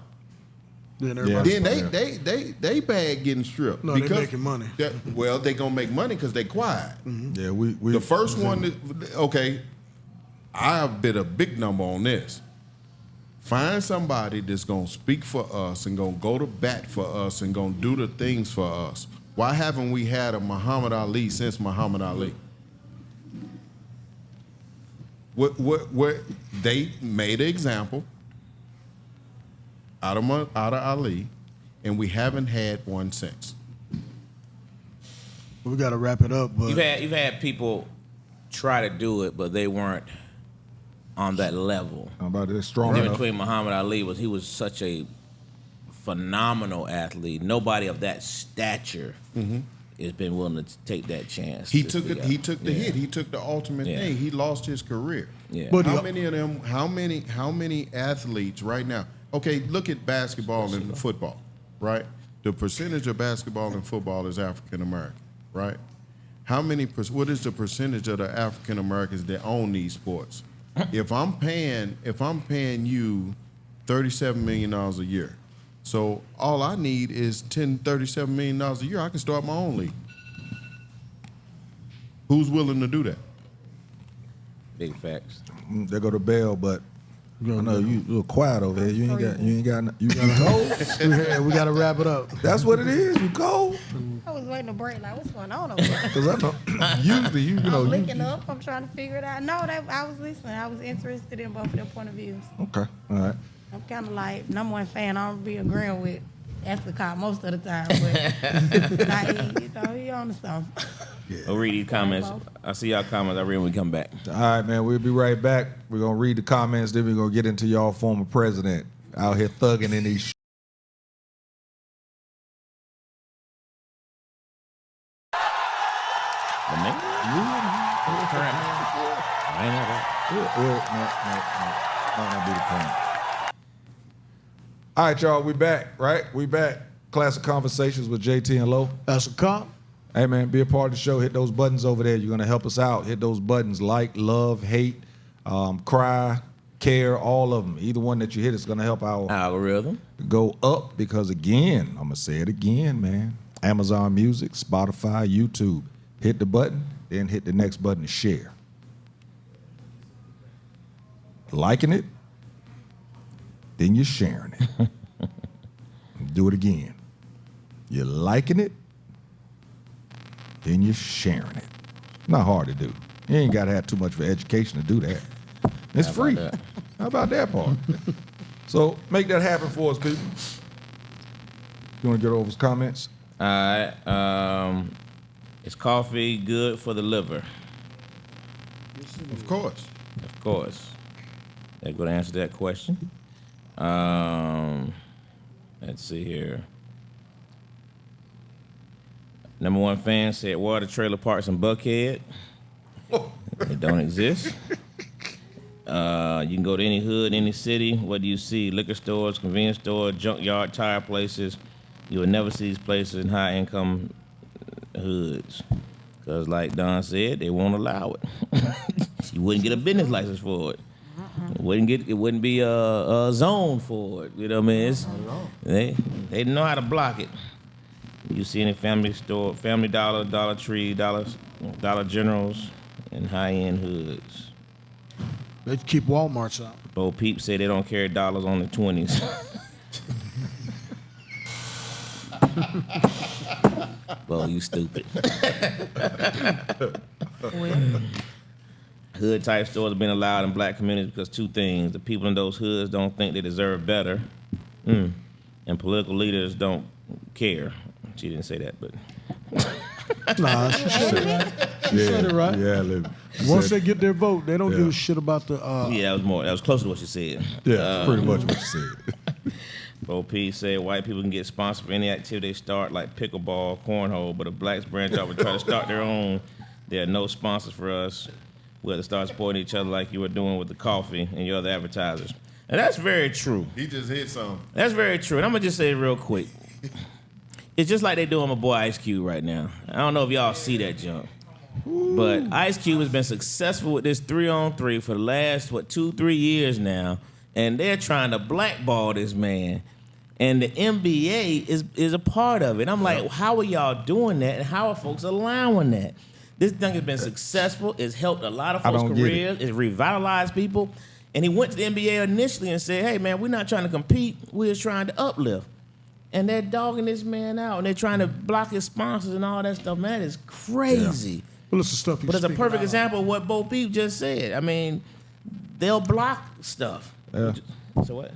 Then everybody's Then they bag getting stripped. No, they because making money. Well, they gonna make money because they quiet. Yeah, we The first one, okay, I bid a big number on this. Find somebody that's gonna speak for us and gonna go to bat for us and gonna do the things for us. Why haven't we had a Muhammad Ali since Muhammad Ali? What they made an example out of Ali, and we haven't had one since. We got to wrap it up. But You've had people try to do it, but they weren't on that level. How about this strong The difference enough? between Muhammad Ali was he was such a phenomenal athlete. Nobody of that stature has been willing to take that chance. He to took speak it. out. He took the hit. He took the ultimate Yeah. thing. He lost his career. Yeah. But How many of them? How many athletes right now? Okay, look at basketball and football. Right, the percentage of basketball and football is African American. Right, how many? What is the percentage of the African Americans that own these sports? If I'm paying you $37 million a year, so all I need is $37 million a year. I can start my own league. Who's willing to do that? Big facts. They go to Bell, but I know you a little quiet over here. You cold? yeah, we got to wrap it up. That's what it is. You cold? I was waiting to break. Like, what's going on over there? Because I know usually I'm looking up. I'm trying to figure it out. No, I was listening. I was interested in both of their point of views. Okay, all right. I'm kind of like number one fan. I don't be agreeing with Escocott most of the time, but like, he on to something. I'll read these comments. I see y'all comments. I read when we come back. All right, man. We'll be right back. We're gonna read the comments. Then we're gonna get into y'all former president out here thugging in these. The nigga? I ain't know that. Might not be the point. All right, y'all. We back, right? We back. Classic Conversations with JT and Lo. That's a cop. Hey, man, be a part of the show. Hit those buttons over there. You're going to help us out. Hit those buttons. Like, love, hate, cry, Care, all of them. Either one that you hit is going to help our Algorithm. go up because, again, I'm going to say it again, man. Amazon Music, Spotify, YouTube. Hit the button, then hit the next button to share. Liking it, then you're sharing it. Do it again. You're liking it, then you're sharing it. Not hard to do. You ain't got to have too much of an education to do that. It's free. that? How about that part? So make that happen for us, people. You want to get over his comments? All right. Is coffee good for the liver? Of course. Of course. They're going to answer that question. Let's see here. Number one fan said, "What are the trailer parks in Buckhead?" They don't exist. You can go to any hood, any city. What do you see? Liquor stores, convenience stores, junkyard, tire places. You will never see these places in high-income hoods. Because like Don said, they won't allow it. You wouldn't get a business license for it. It wouldn't be a zone for it. You know what I mean? They know how to block it. You see any family store, Family Dollar, Dollar Tree, Dollar Generals, and high-end hoods. They keep Walmarts out. Bo Peep say they don't carry dollars on the 20s. Bo, you stupid. Hood type stores have been allowed in black communities because two things: the people in those hoods don't think they deserve better, and political leaders don't care. She didn't say that, but Nah, she said it right. She said it right. Yeah, Libby. Once they get their vote, they don't Yeah. give a shit about the. yeah, that was close to what she said. Yeah, pretty much what you said. Bo P said white people can get sponsored for any activity they start, like pickleball, cornhole, but if blacks branch off and try to start their own, there are no sponsors for us. We have to start supporting each other like you were doing with the coffee and your other advertisers. And that's very true. He just hit some. That's very true. And I'm going to just say it real quick. It's just like they doing my boy Ice Cube right now. I don't know if y'all see that junk. But Ice Cube has been successful with this 3-on-3 for the last, 2-3 years now. And they're trying to blackball this man. And the NBA is a part of it. I'm like, how are y'all doing that? And how are folks allowing that? This thing has been successful. It's helped a lot of folks' don't get it. careers. It's revitalized people. And he went to the NBA initially and said, hey, man, we're not trying to compete. We're just trying to uplift. And they're dogging this man out. And they're trying to block his sponsors and all that stuff. Man, that is crazy. Well, it's the stuff. But it's a perfect example of what Bo Peep just said. I mean, they'll block stuff. Yeah. So what?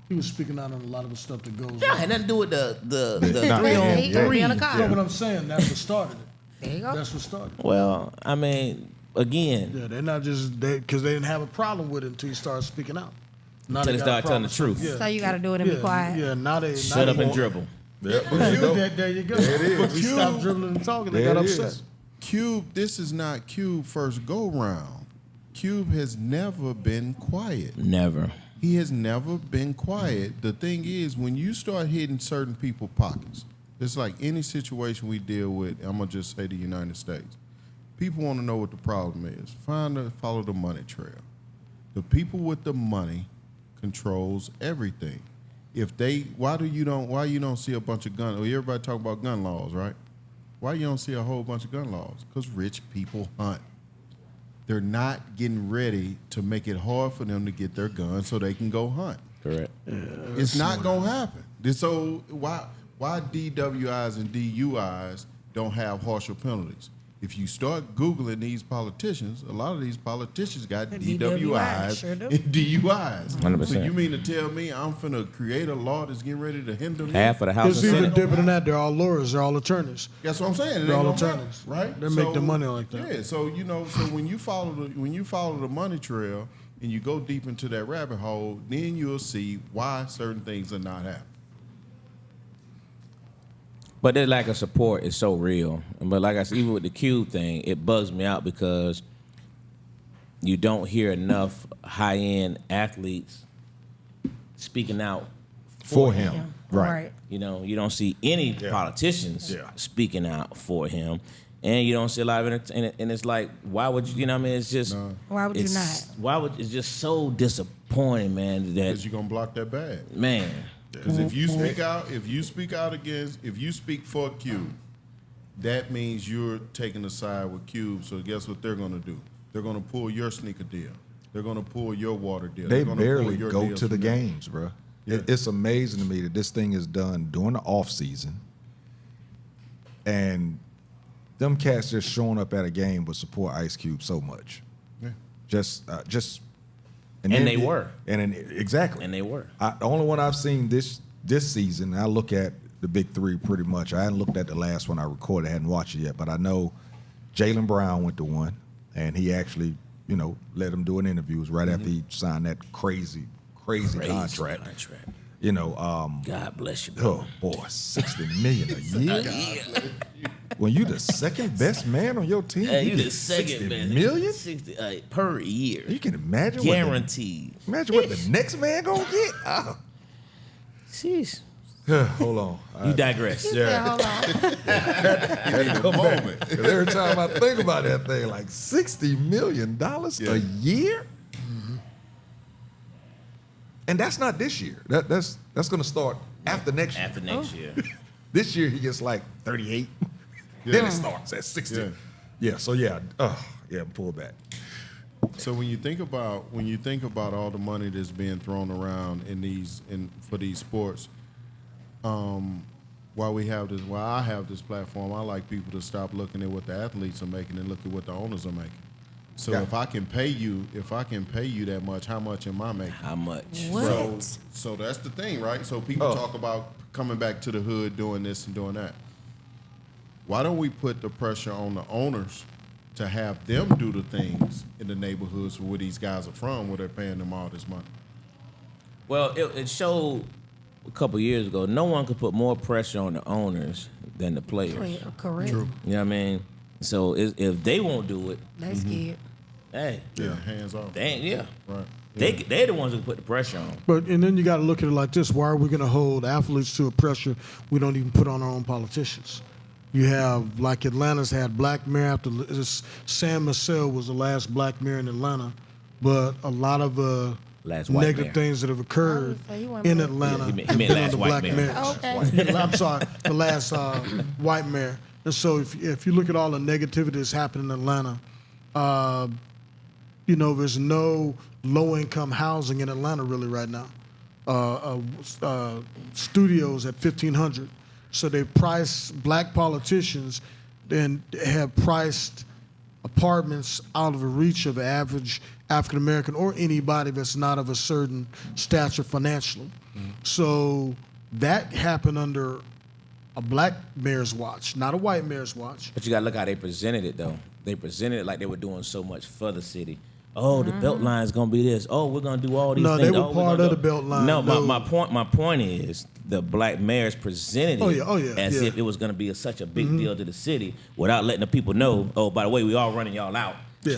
He was speaking out on a lot of the stuff that goes. Yeah, on. had nothing to do with the Nah, 3-on-3. on the car. You know what I'm saying? That's what started it. There you go. That's what started it. Well, I mean, again, Yeah, they're not just because they didn't have a problem with it until you started speaking out. Now Until they they got a start telling the problem. truth. Yeah. So you got to do it and be quiet. Yeah, now they shut up and dribble. Yeah, there you go. There you go. There it is. But we stopped dribbling and talking. They There got it upset. is. Cube, this is not Cube first go round. Cube has never been quiet. Never. He has never been quiet. The thing is, when you start hitting certain people's pockets, it's like any situation we deal with, I'm going to just say the United States. People want to know what the problem is. Follow the money trail. The people with the money controls everything. Why you don't see a bunch of gun, everybody talk about gun laws, right? Why you don't see a whole bunch of gun laws? Because rich people hunt. They're not getting ready to make it hard for them to get their guns so they can go hunt. Correct. It's not going to happen. So why DWIs and DUIs don't have harsher penalties? If you start Googling these politicians, a lot of these politicians got DWIs sure do. and DUIs. 100%. So you mean to tell me I'm finna create a law that's getting ready to hinder me? Half of the House It's and even Senate. different than that. They're all lawyers. They're all attorneys. That's what I'm saying. It They're ain't all no matter, attorneys. right? They make their money like that. Yeah. So so when you follow the money trail and you go deep into that rabbit hole, then you'll see why certain things are not happening. But their lack of support is so real. But like I said, even with the Cube thing, it bugs me out because you don't hear enough high-end athletes speaking out For him. Right. You know, you don't see any politicians Yeah. speaking out for him. and you don't see a lot of entertainment. And it's like, why would you? You know what I mean? It's just Why would you it's- not? Why would it's just so disappointing, man? That Because you're gonna block that bag. man, Because if you speak out, if you speak for Cube, that means you're taking a side with Cube. So guess what they're gonna do? They're gonna pull your sneaker deal. They're gonna pull your water deal. They They're gonna pull barely your go deals to the from them. games, bro. Yeah. It's amazing to me that this thing is done during the off season, and them cats just showing up at a game would support Ice Cube so much. Yeah. Just, And then they were. exactly, and they were. the only one I've seen this season. I look at the big three pretty much. I hadn't looked at the last one I recorded. I hadn't watched it yet, but I know Jaylen Brown went to one, and he actually, let him do an interview. It was right after he signed that crazy contract. God bless you, bro. Oh boy, $60 million a year. When you the second best man on your team, Hey, you get the second $60 best. million? 60 per year. You can imagine Guaranteed. Imagine what the next man gonna get. Oh. Jeez. Hold on. You digress. Yeah, hold on. Had to come back. 'Cause every time I think about that thing, like $60 million a year, and that's not this year. That's going to start after next year. After next year. This year he gets like 38. Then it starts at 60. Yeah. So pull back. So when you think about all the money that's being thrown around for these sports, while I have this platform, I like people to stop looking at what the athletes are making and look at what the owners are making. So Yeah. if I can pay you that much, how much am I making? How much? What? So that's the thing, right? So people talk about coming back to the hood, doing this and doing that. Why don't we put the pressure on the owners to have them do the things in the neighborhoods where these guys are from, where they're paying them all this money? Well, it showed a couple years ago, no one could put more pressure on the owners than the players. Correct. True. You know what I mean? So if they won't do it, They scared. hey, Yeah, hands off. they ain't, yeah. Right. They're the ones who put the pressure on. And then you got to look at it like this: why are we going to hold athletes to a pressure we don't even put on our own politicians? You have, like Atlanta's had black mayor after Sam Massell was the last black mayor in Atlanta, but a lot of Last white negative mayor. things that have occurred Oh, so he wasn't in black. Atlanta He meant have been last under white black mayor. mayors. Okay. I'm sorry, the last white mayor. And so if you look at all the negativity that's happened in Atlanta, there's no low-income housing in Atlanta really right now. Studios at $1,500. So they price black politicians and have priced apartments out of the reach of the average African American or anybody that's not of a certain stature financially. So that happened under a black mayor's watch, not a white mayor's watch. But you gotta look how they presented it though. They presented it like they were doing so much for the city. Oh, the belt line's gonna be this. Oh, we're gonna do all these No, things. they were Oh, we're part gonna of do- the belt line. No, No. my point is the black mayors presented it as if it was gonna be such a big deal to the city without letting the people know, oh, by the way, we all running y'all out. Yeah,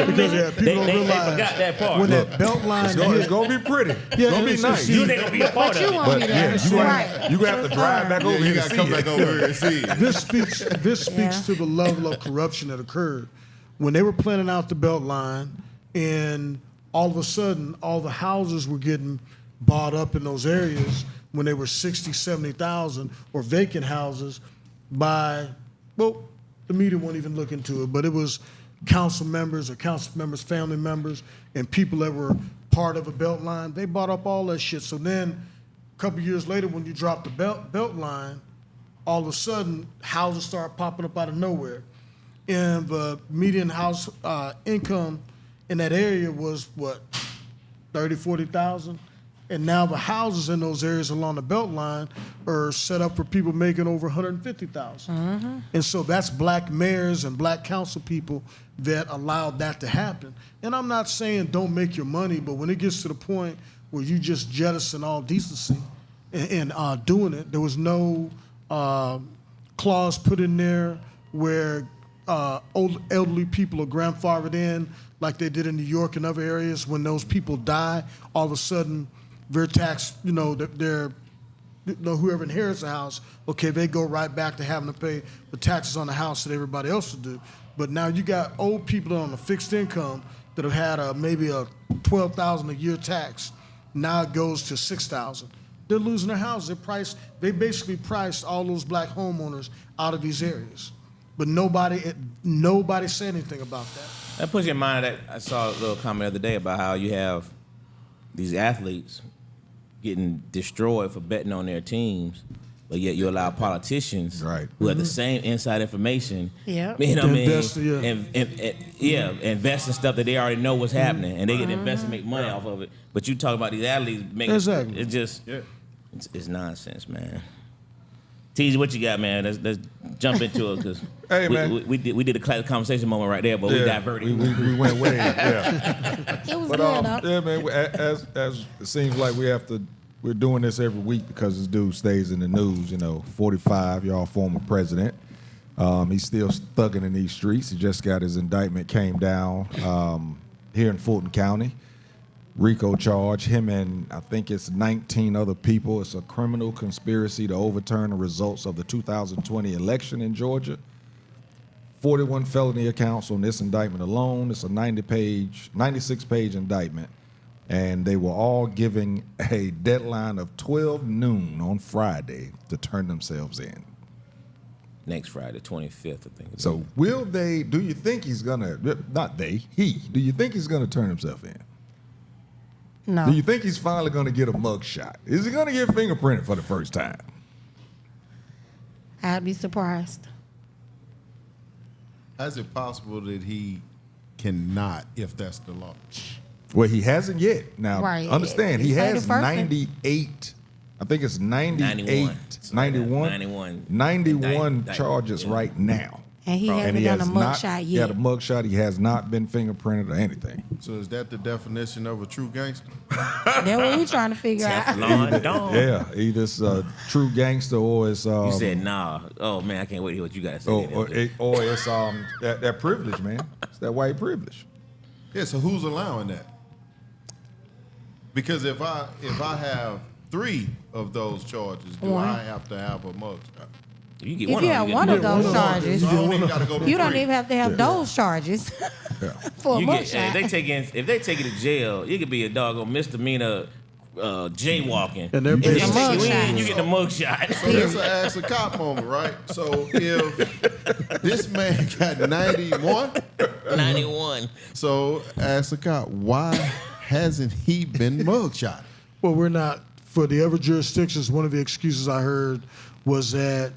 because people don't They realize forgot that part. when that belt line It's hit, going to be pretty. It's Yeah, going to be it's nice. You ain't gonna be a part But of you it. won't be there. you gonna Right. have to drive back over Yeah, here you to got to see come it. back over here and see it. this speaks to the level of corruption that occurred when they were planning out the belt line, and all of a sudden all the houses were getting bought up in those areas when they were 60, 70,000 or vacant houses by, well, the media won't even look into it, but it was council members or council members' family members and people that were part of a belt line. They bought up all that shit. So then a couple years later, when you drop the belt line, all of a sudden houses start popping up out of nowhere. And the median house income in that area was what, 30, 40,000? And now the houses in those areas along the belt line are set up for people making over 150,000. And so that's black mayors and black council people that allowed that to happen. And I'm not saying don't make your money, but when it gets to the point where you just jettison all decency and doing it, there was no clause put in there where old elderly people are grandfathered in like they did in New York and other areas. When those people die, all of a sudden their tax, their whoever inherits the house, okay, they go right back to having to pay the taxes on the house that everybody else would do. But now you got old people on a fixed income that have had maybe a $12,000 a year tax. Now it goes to $6,000. They're losing their houses. They basically priced all those black homeowners out of these areas. But nobody said anything about that. That puts you in mind that I saw a little comment the other day about how you have these athletes getting destroyed for betting on their teams, but yet you allow politicians who have the same inside information, you know what I mean, invest in stuff that they already know what's happening, and they get to invest and make money off of it. But you talk about these athletes making it's just it's nonsense, man. TZ, what you got, man? Let's jump into it, because we did a Klassic Konversation moment right there, but we diverted. We went way, It was good, though. Yeah, man. As it seems like we're doing this every week because this dude stays in the news. 45, y'all former president. He's still thugging in these streets. He just got his indictment came down here in Fulton County. RICO charge, him and I think it's 19 other people. It's a criminal conspiracy to overturn the results of the 2020 election in Georgia. 41 felony accounts on this indictment alone. It's a 96-page indictment. And they were all giving a deadline of 12 noon on Friday to turn themselves in. Next Friday, 25th, I think. So do you think he's going to, do you think he's going to turn himself in? No. Do you think he's finally going to get a mug shot? Is he going to get fingerprinted for the first time? I'd be surprised. How's it possible that he cannot, if that's the law? Well, he hasn't yet. Now, Right. understand, he It's has 31st. 98, I think it's 98, 91 91 charges right now. And he hasn't And done a has not, mugshot yeah, yet. the mugshot, he has not been fingerprinted or anything. So is that the definition of a true gangster? That's what we're trying to figure out. Teflon Don. Yeah, either it's a true gangster or it's You said nah. Oh man, I can't wait to hear what you got to say. or it's that privilege, man. It's that white privilege. Yeah, so who's allowing that? Because if I have 3 of those charges, do I have to have a mugshot? You get If one you of have them, one of those So charges, I don't even gotta go to you don't 3. even have to have those charges for a you get, if they mugshot. take you to jail, you could be a doggone misdemeanor jaywalking. And they're If they basically- take you in, Mugshot. you get the mugshot. So that's an ask a cop moment, right? So if this man got 91, 91. so ask a cop, why hasn't he been mugshot? Well, we're not, for the other jurisdictions, one of the excuses I heard was that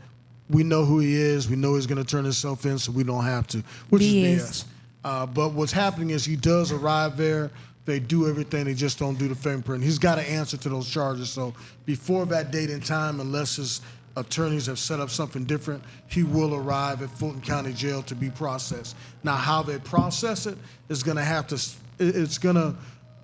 we know who he is, we know he's going to turn himself in, so we don't have to, which is BS. But what's happening is he does arrive there, they do everything, they just don't do the fingerprint. He's got to answer to those charges, so before that date and time, unless his attorneys have set up something different, he will arrive at Fulton County Jail to be processed. Now, how they process it is going to have to,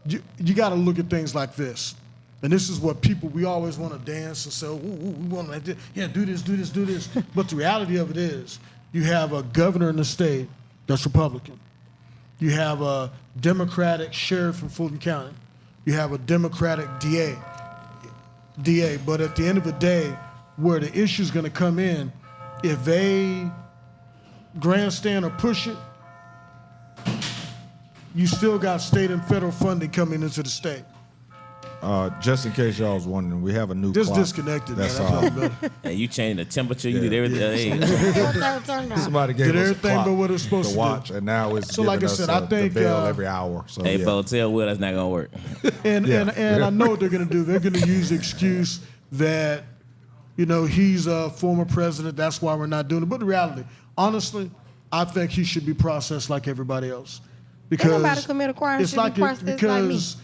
you got to look at things like this. And this is what we always want to dance and say, ooh, we want to, do this. But the reality of it is, you have a governor in the state that's Republican. You have a Democratic sheriff in Fulton County. You have a Democratic DA. But at the end of the day, where the issue is going to come in, if they grandstand or push it, you still got state and federal funding coming into the state. Just in case y'all was wondering, we have a new Just clock. disconnected, That's man. all. Better. And you changed the temperature, you Yeah. did everything. Somebody gave Did us a everything clock but what it was supposed to to watch, do. and now it's So, giving like I us said, I think, the bell every hour. So Hey, yeah. Bo, tell Will that's not gonna work. And Yeah. I know what they're going to do. They're going to use the excuse that, he's a former president. That's why we're not doing it. But the reality, honestly, I think he should be processed like everybody else. Because nobody commit a crime it's should be like processed like me. because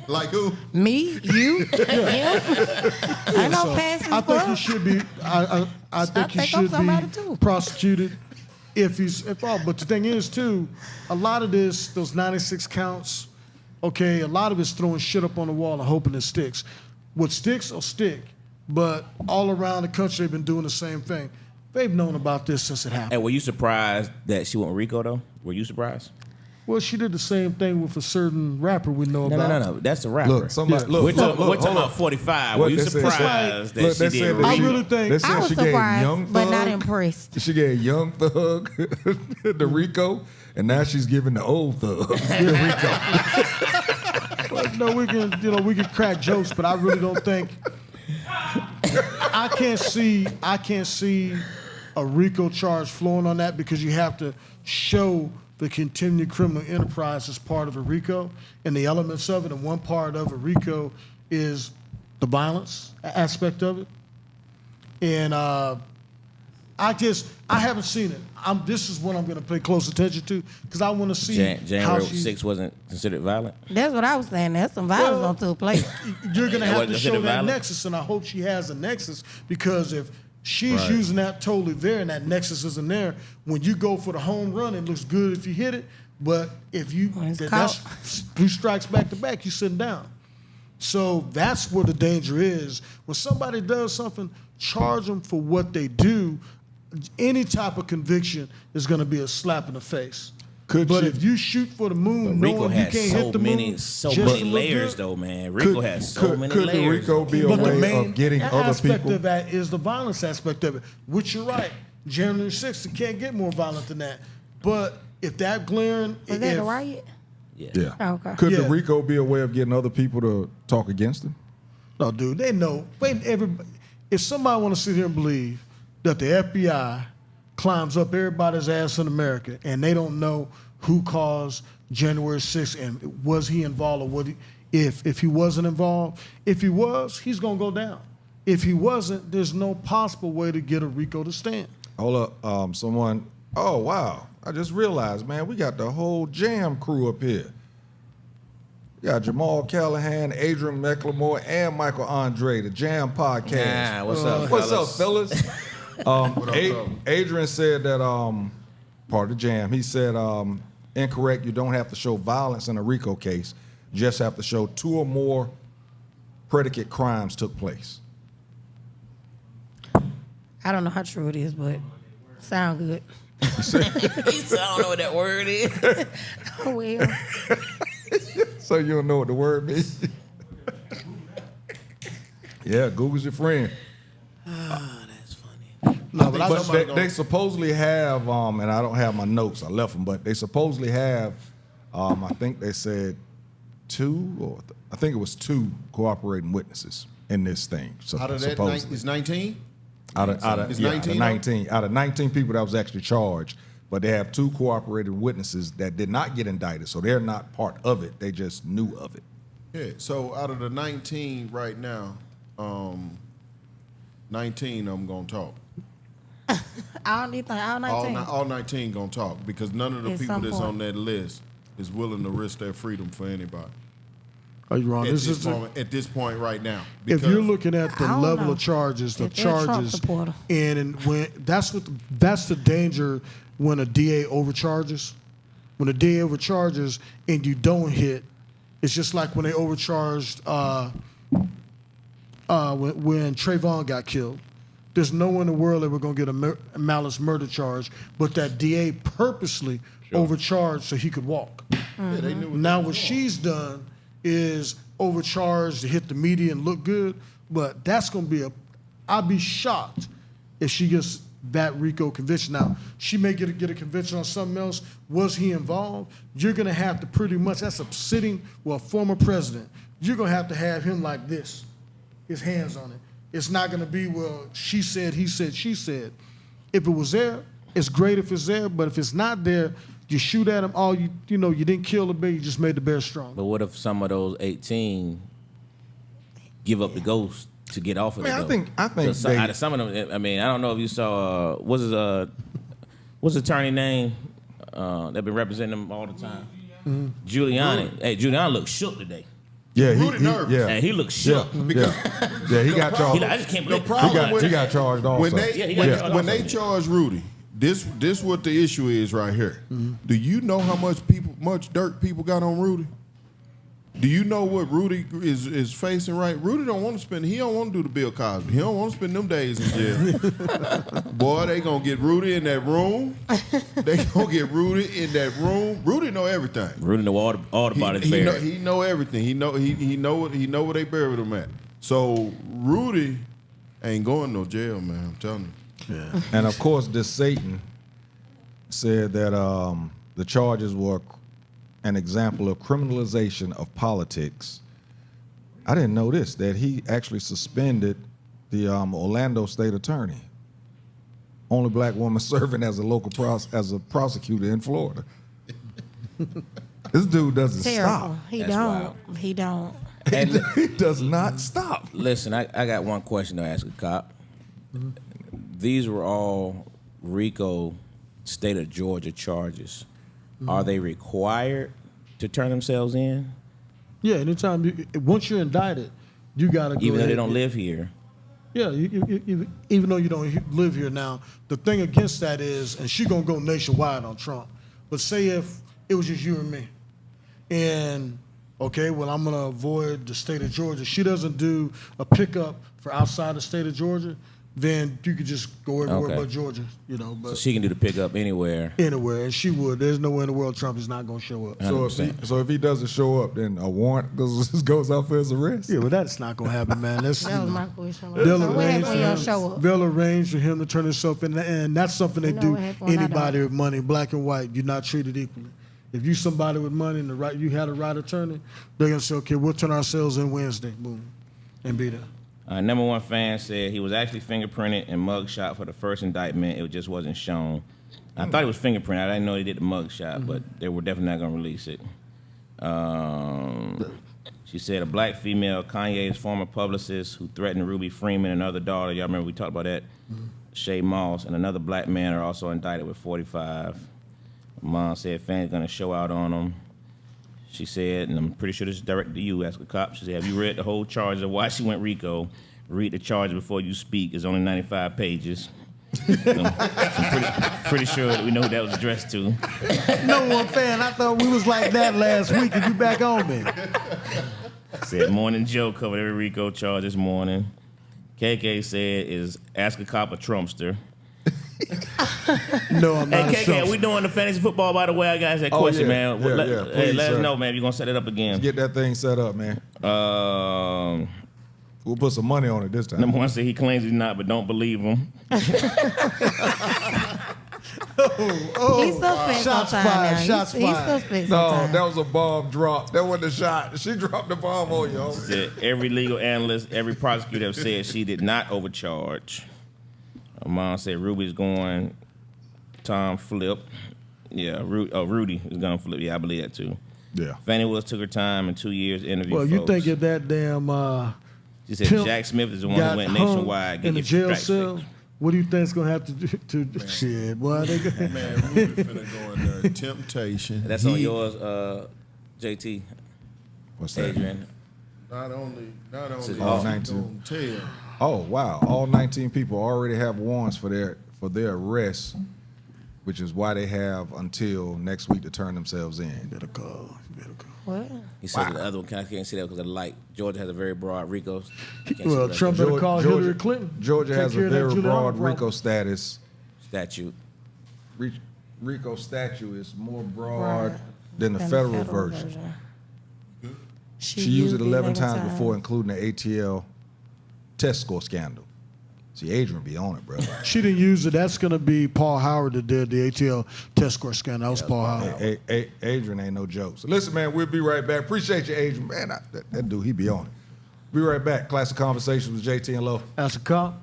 Like who? Me, you, him. I know passing I think he fuck. should be. I think he think I'm should somebody be too. prosecuted if all. But the thing is too, a lot of those 96 counts. Okay, a lot of it's throwing shit up on the wall and hoping it sticks. What sticks will stick, but all around the country they've been doing the same thing. They've known about this since it happened. Hey, were you surprised that she went with Rico though? Were you surprised? Well, she did the same thing with a certain rapper we know about. No. That's a rapper. Look, somebody, Yeah. look, We're look, talking about 45. Were you They said- surprised look, that she did? I she- really think- they said I was she gave surprised, Young but not Thug- impressed. She gave Young Thug the Rico, and now she's giving the old Thug the Rico. But no, we can crack jokes, but I really don't think. I can't see a RICO charge flowing on that because you have to show the continued criminal enterprise as part of a RICO and the elements of it. And one part of a RICO is the violence aspect of it. And I haven't seen it. This is what I'm going to pay close attention to because I want to see how January she. 6th wasn't considered violent. That's what I was saying. There's some violence on took place. You're going to have wasn't to show considered that violent? nexus, and I hope she has a nexus because if she's using that totally there and that nexus isn't there, when you go for the home run, it looks good if you hit it, but if you When it's that's 2 strikes back to back, you're sitting down. So that's where the danger is. When somebody does something, charge them for what they do. Any type of conviction is going to be a slap in the face. Could But you- if you shoot for the moon, Rico knowing you has can't so hit the many, moon, so just many to look layers, good, though, man. Rico has so many could layers. the Rico be a but the way main of getting other aspect people? of that is the violence aspect of it, which you're right. January 6th, it can't get more violent than that. But if that glaring, Was that the riot? Yeah. Oh, okay. Could the Yeah. Rico be a way of getting other people to talk against him? No, dude, they know. If somebody want to sit here and believe that the FBI climbs up everybody's ass in America and they don't know who caused January 6th and was he involved or if he wasn't involved, if he was, he's gonna go down. If he wasn't, there's no possible way to get a RICO to stand. Hold up, someone. Oh wow! I just realized, man, we got the whole Jam crew up here. We got Jamal Callahan, Adrian McLemore, and Michael Andre, the Jam Podcast. What's up, What's fellas? up, fellas? Adrian said that part of the Jam. He said incorrect. You don't have to show violence in a RICO case. You just have to show 2 or more predicate crimes took place. I don't know how true it is, but sound good. He said, I don't know what that word is. Oh, well. So you don't know what the word means? Yeah, Google's your friend. That's funny. No, but But they supposedly have, and I don't have my notes, I left them, but they supposedly have, I think they said 2, or I think it was 2 cooperating witnesses in this thing. So Out of that, supposedly. it's 19? Out of It's yeah, 19 out of 19 people that was actually charged, but they have 2 cooperating witnesses that did not get indicted, so they're not part of it. They just knew of it. Yeah, so out of the 19 right now, 19 of them gonna talk. All 19. All 19 gonna talk because none of the At people some that's point. on that list is willing to risk their freedom for anybody. are you wrong? At this point right now. If you're looking at the I don't level know. of charges, the If they're a Trump charges, supporter. and when that's the danger when a DA overcharges. When a DA overcharges and you don't hit, it's just like when they overcharged when Trayvon got killed. There's no one in the world that we're going to get a malice murder charge, but that DA purposely overcharged so he could walk. Yeah, they knew what Now they what was she's done is overcharged to hit the media and look good, but that's going to be I'd be shocked if she gets that RICO conviction. Now, she may get a conviction on something else. Was he involved? You're going to have to pretty much, that's a former president. You're going to have him like this, his hands on it. It's not going to be, well, she said, he said, she said. If it was there, it's great if it's there, but if it's not there, you shoot at him, you didn't kill the bear, you just made the bear strong. But what if some of those 18 give up the ghost to get off of Man, the I think they- out of some of them, I mean, I don't know if you saw, what's his attorney name that been representing him all the time? Giuliani. Hey, Giuliani looked shook today. Yeah, Rudy nervous. yeah. Hey, he looked Yeah, shook. yeah, he got He charged. like, I just can't The believe problem He got charged also. When they Yeah, he got charged when they also. charge Rudy, this what the issue is right here. Do you know how much dirt people got on Rudy? Do you know what Rudy is facing right? Rudy don't want to spend. He don't want to do the Bill Cosby. He don't want to spend them days in jail. Boy, they gonna get Rudy in that room. They gonna get Rudy in that room. Rudy know everything. Rudy know all the bodies buried. He know everything. He know where they buried him at. So Rudy ain't going no jail, man. I'm telling you. Yeah. And of course, this Satan said that the charges were an example of criminalization of politics. I didn't know this, that he actually suspended the Orlando state attorney. Only black woman serving as a local as a prosecutor in Florida. This dude doesn't Terrible. stop. He That's don't. wild. He don't. And He does not stop. listen, I got one question to ask a cop. These were all RICO state of Georgia charges. Are they required to turn themselves in? Yeah, anytime once you're indicted, you gotta go. Even though they ahead don't and- live here? Yeah, even though you don't live here now, the thing against that is, and she gonna go nationwide on Trump. But say if it was just you and me, and okay, well I'm gonna avoid the state of Georgia. She doesn't do a pickup for outside the state of Georgia, then you could just go everywhere Okay. but Georgia, But So she can do the pickup anywhere. anywhere, and she would. There's nowhere in the world Trump is not gonna show up. So if he doesn't show up, then a warrant goes out for his arrest? Yeah, but that's not gonna happen, man. That's That was my question. They'll So what arrange happened for when y'all him. show up? They'll arrange for him to turn himself in, and that's something they You know do. what happened when I Anybody don't? with money, black and white, you're not treated equally. If you somebody with money and you had a right attorney, they're gonna say, okay, we'll turn ourselves in Wednesday, boom, and be there. Number one fan said he was actually fingerprinted and mugshot for the first indictment. It just wasn't shown. I thought it was fingerprinted. I didn't know they did the mugshot, but they were definitely not going to release it. She said a black female, Kanye's former publicist, who threatened Ruby Freeman and another daughter. Y'all remember we talked about that? Shay Moss and another black man are also indicted with 45. Mom said fans going to show out on them. She said, and I'm pretty sure this is directed to you, ask a cop. She said, have you read the whole charge of why she went RICO? Read the charge before you speak. It's only 95 pages. I'm pretty sure that we know who that was addressed to. No one fan. I thought we was like that last week, and you back on me. Said Morning Joe covered every RICO charge this morning. KK said is ask a cop a Trumpster. No, I'm not. Hey, KK, are we doing the fantasy football, by the way? I got that Oh, question, yeah. man. Yeah, let yeah. hey, Please, let us sir. know, man. You're going to set it up again. Get that thing set up, man. We'll put some money on it this time. Number one said he claims he's not, but don't believe him. He's suspect Shots sometimes fired, now. shots He's fired. suspect No, sometimes. that was a bomb drop. That wasn't a shot. She dropped the bomb on you. Said every legal analyst, every prosecutor have said she did not overcharge. Her mom said Ruby's going Tom Flip. Yeah, Rudy is going to flip. Yeah, I believe that too. Yeah. Fannie Willis took her time in 2 years to interview Well, you folks. think if that damn She said pimp Jack Smith is the one who got went hung nationwide. in the get jail strikes cell, fixed. what do you think's gonna have to do to shit? Boy, they go, Man, Rudy finna go in there. Temptation. That's on yours, JT, What's that? Adrian. Not only all she 19. gonna tell. Oh wow! All 19 people already have warrants for their arrest, which is why they have until next week to turn themselves in. better call. You better call. What? He said the other one, I can't see that because of the light. Georgia has a very broad RICO. I can't Well, see Trump that better call Hillary Clinton. Georgia Take has care a of that very Giuliani broad problem. RICO status. statute. RICO statute is more broad Right. than the Than federal version. She used it 11 times before, including the ATL test score scandal. See, Adrian be on it, bro. She didn't use it. That's gonna be Paul Howard that did the ATL test score scandal. That was Paul Howard. Adrian ain't no joke. So listen, man, we'll be right back. Appreciate you, Adrian. Man, that dude, he be on it. Be right back. Classic Conversations with JT and Lo. As a cop.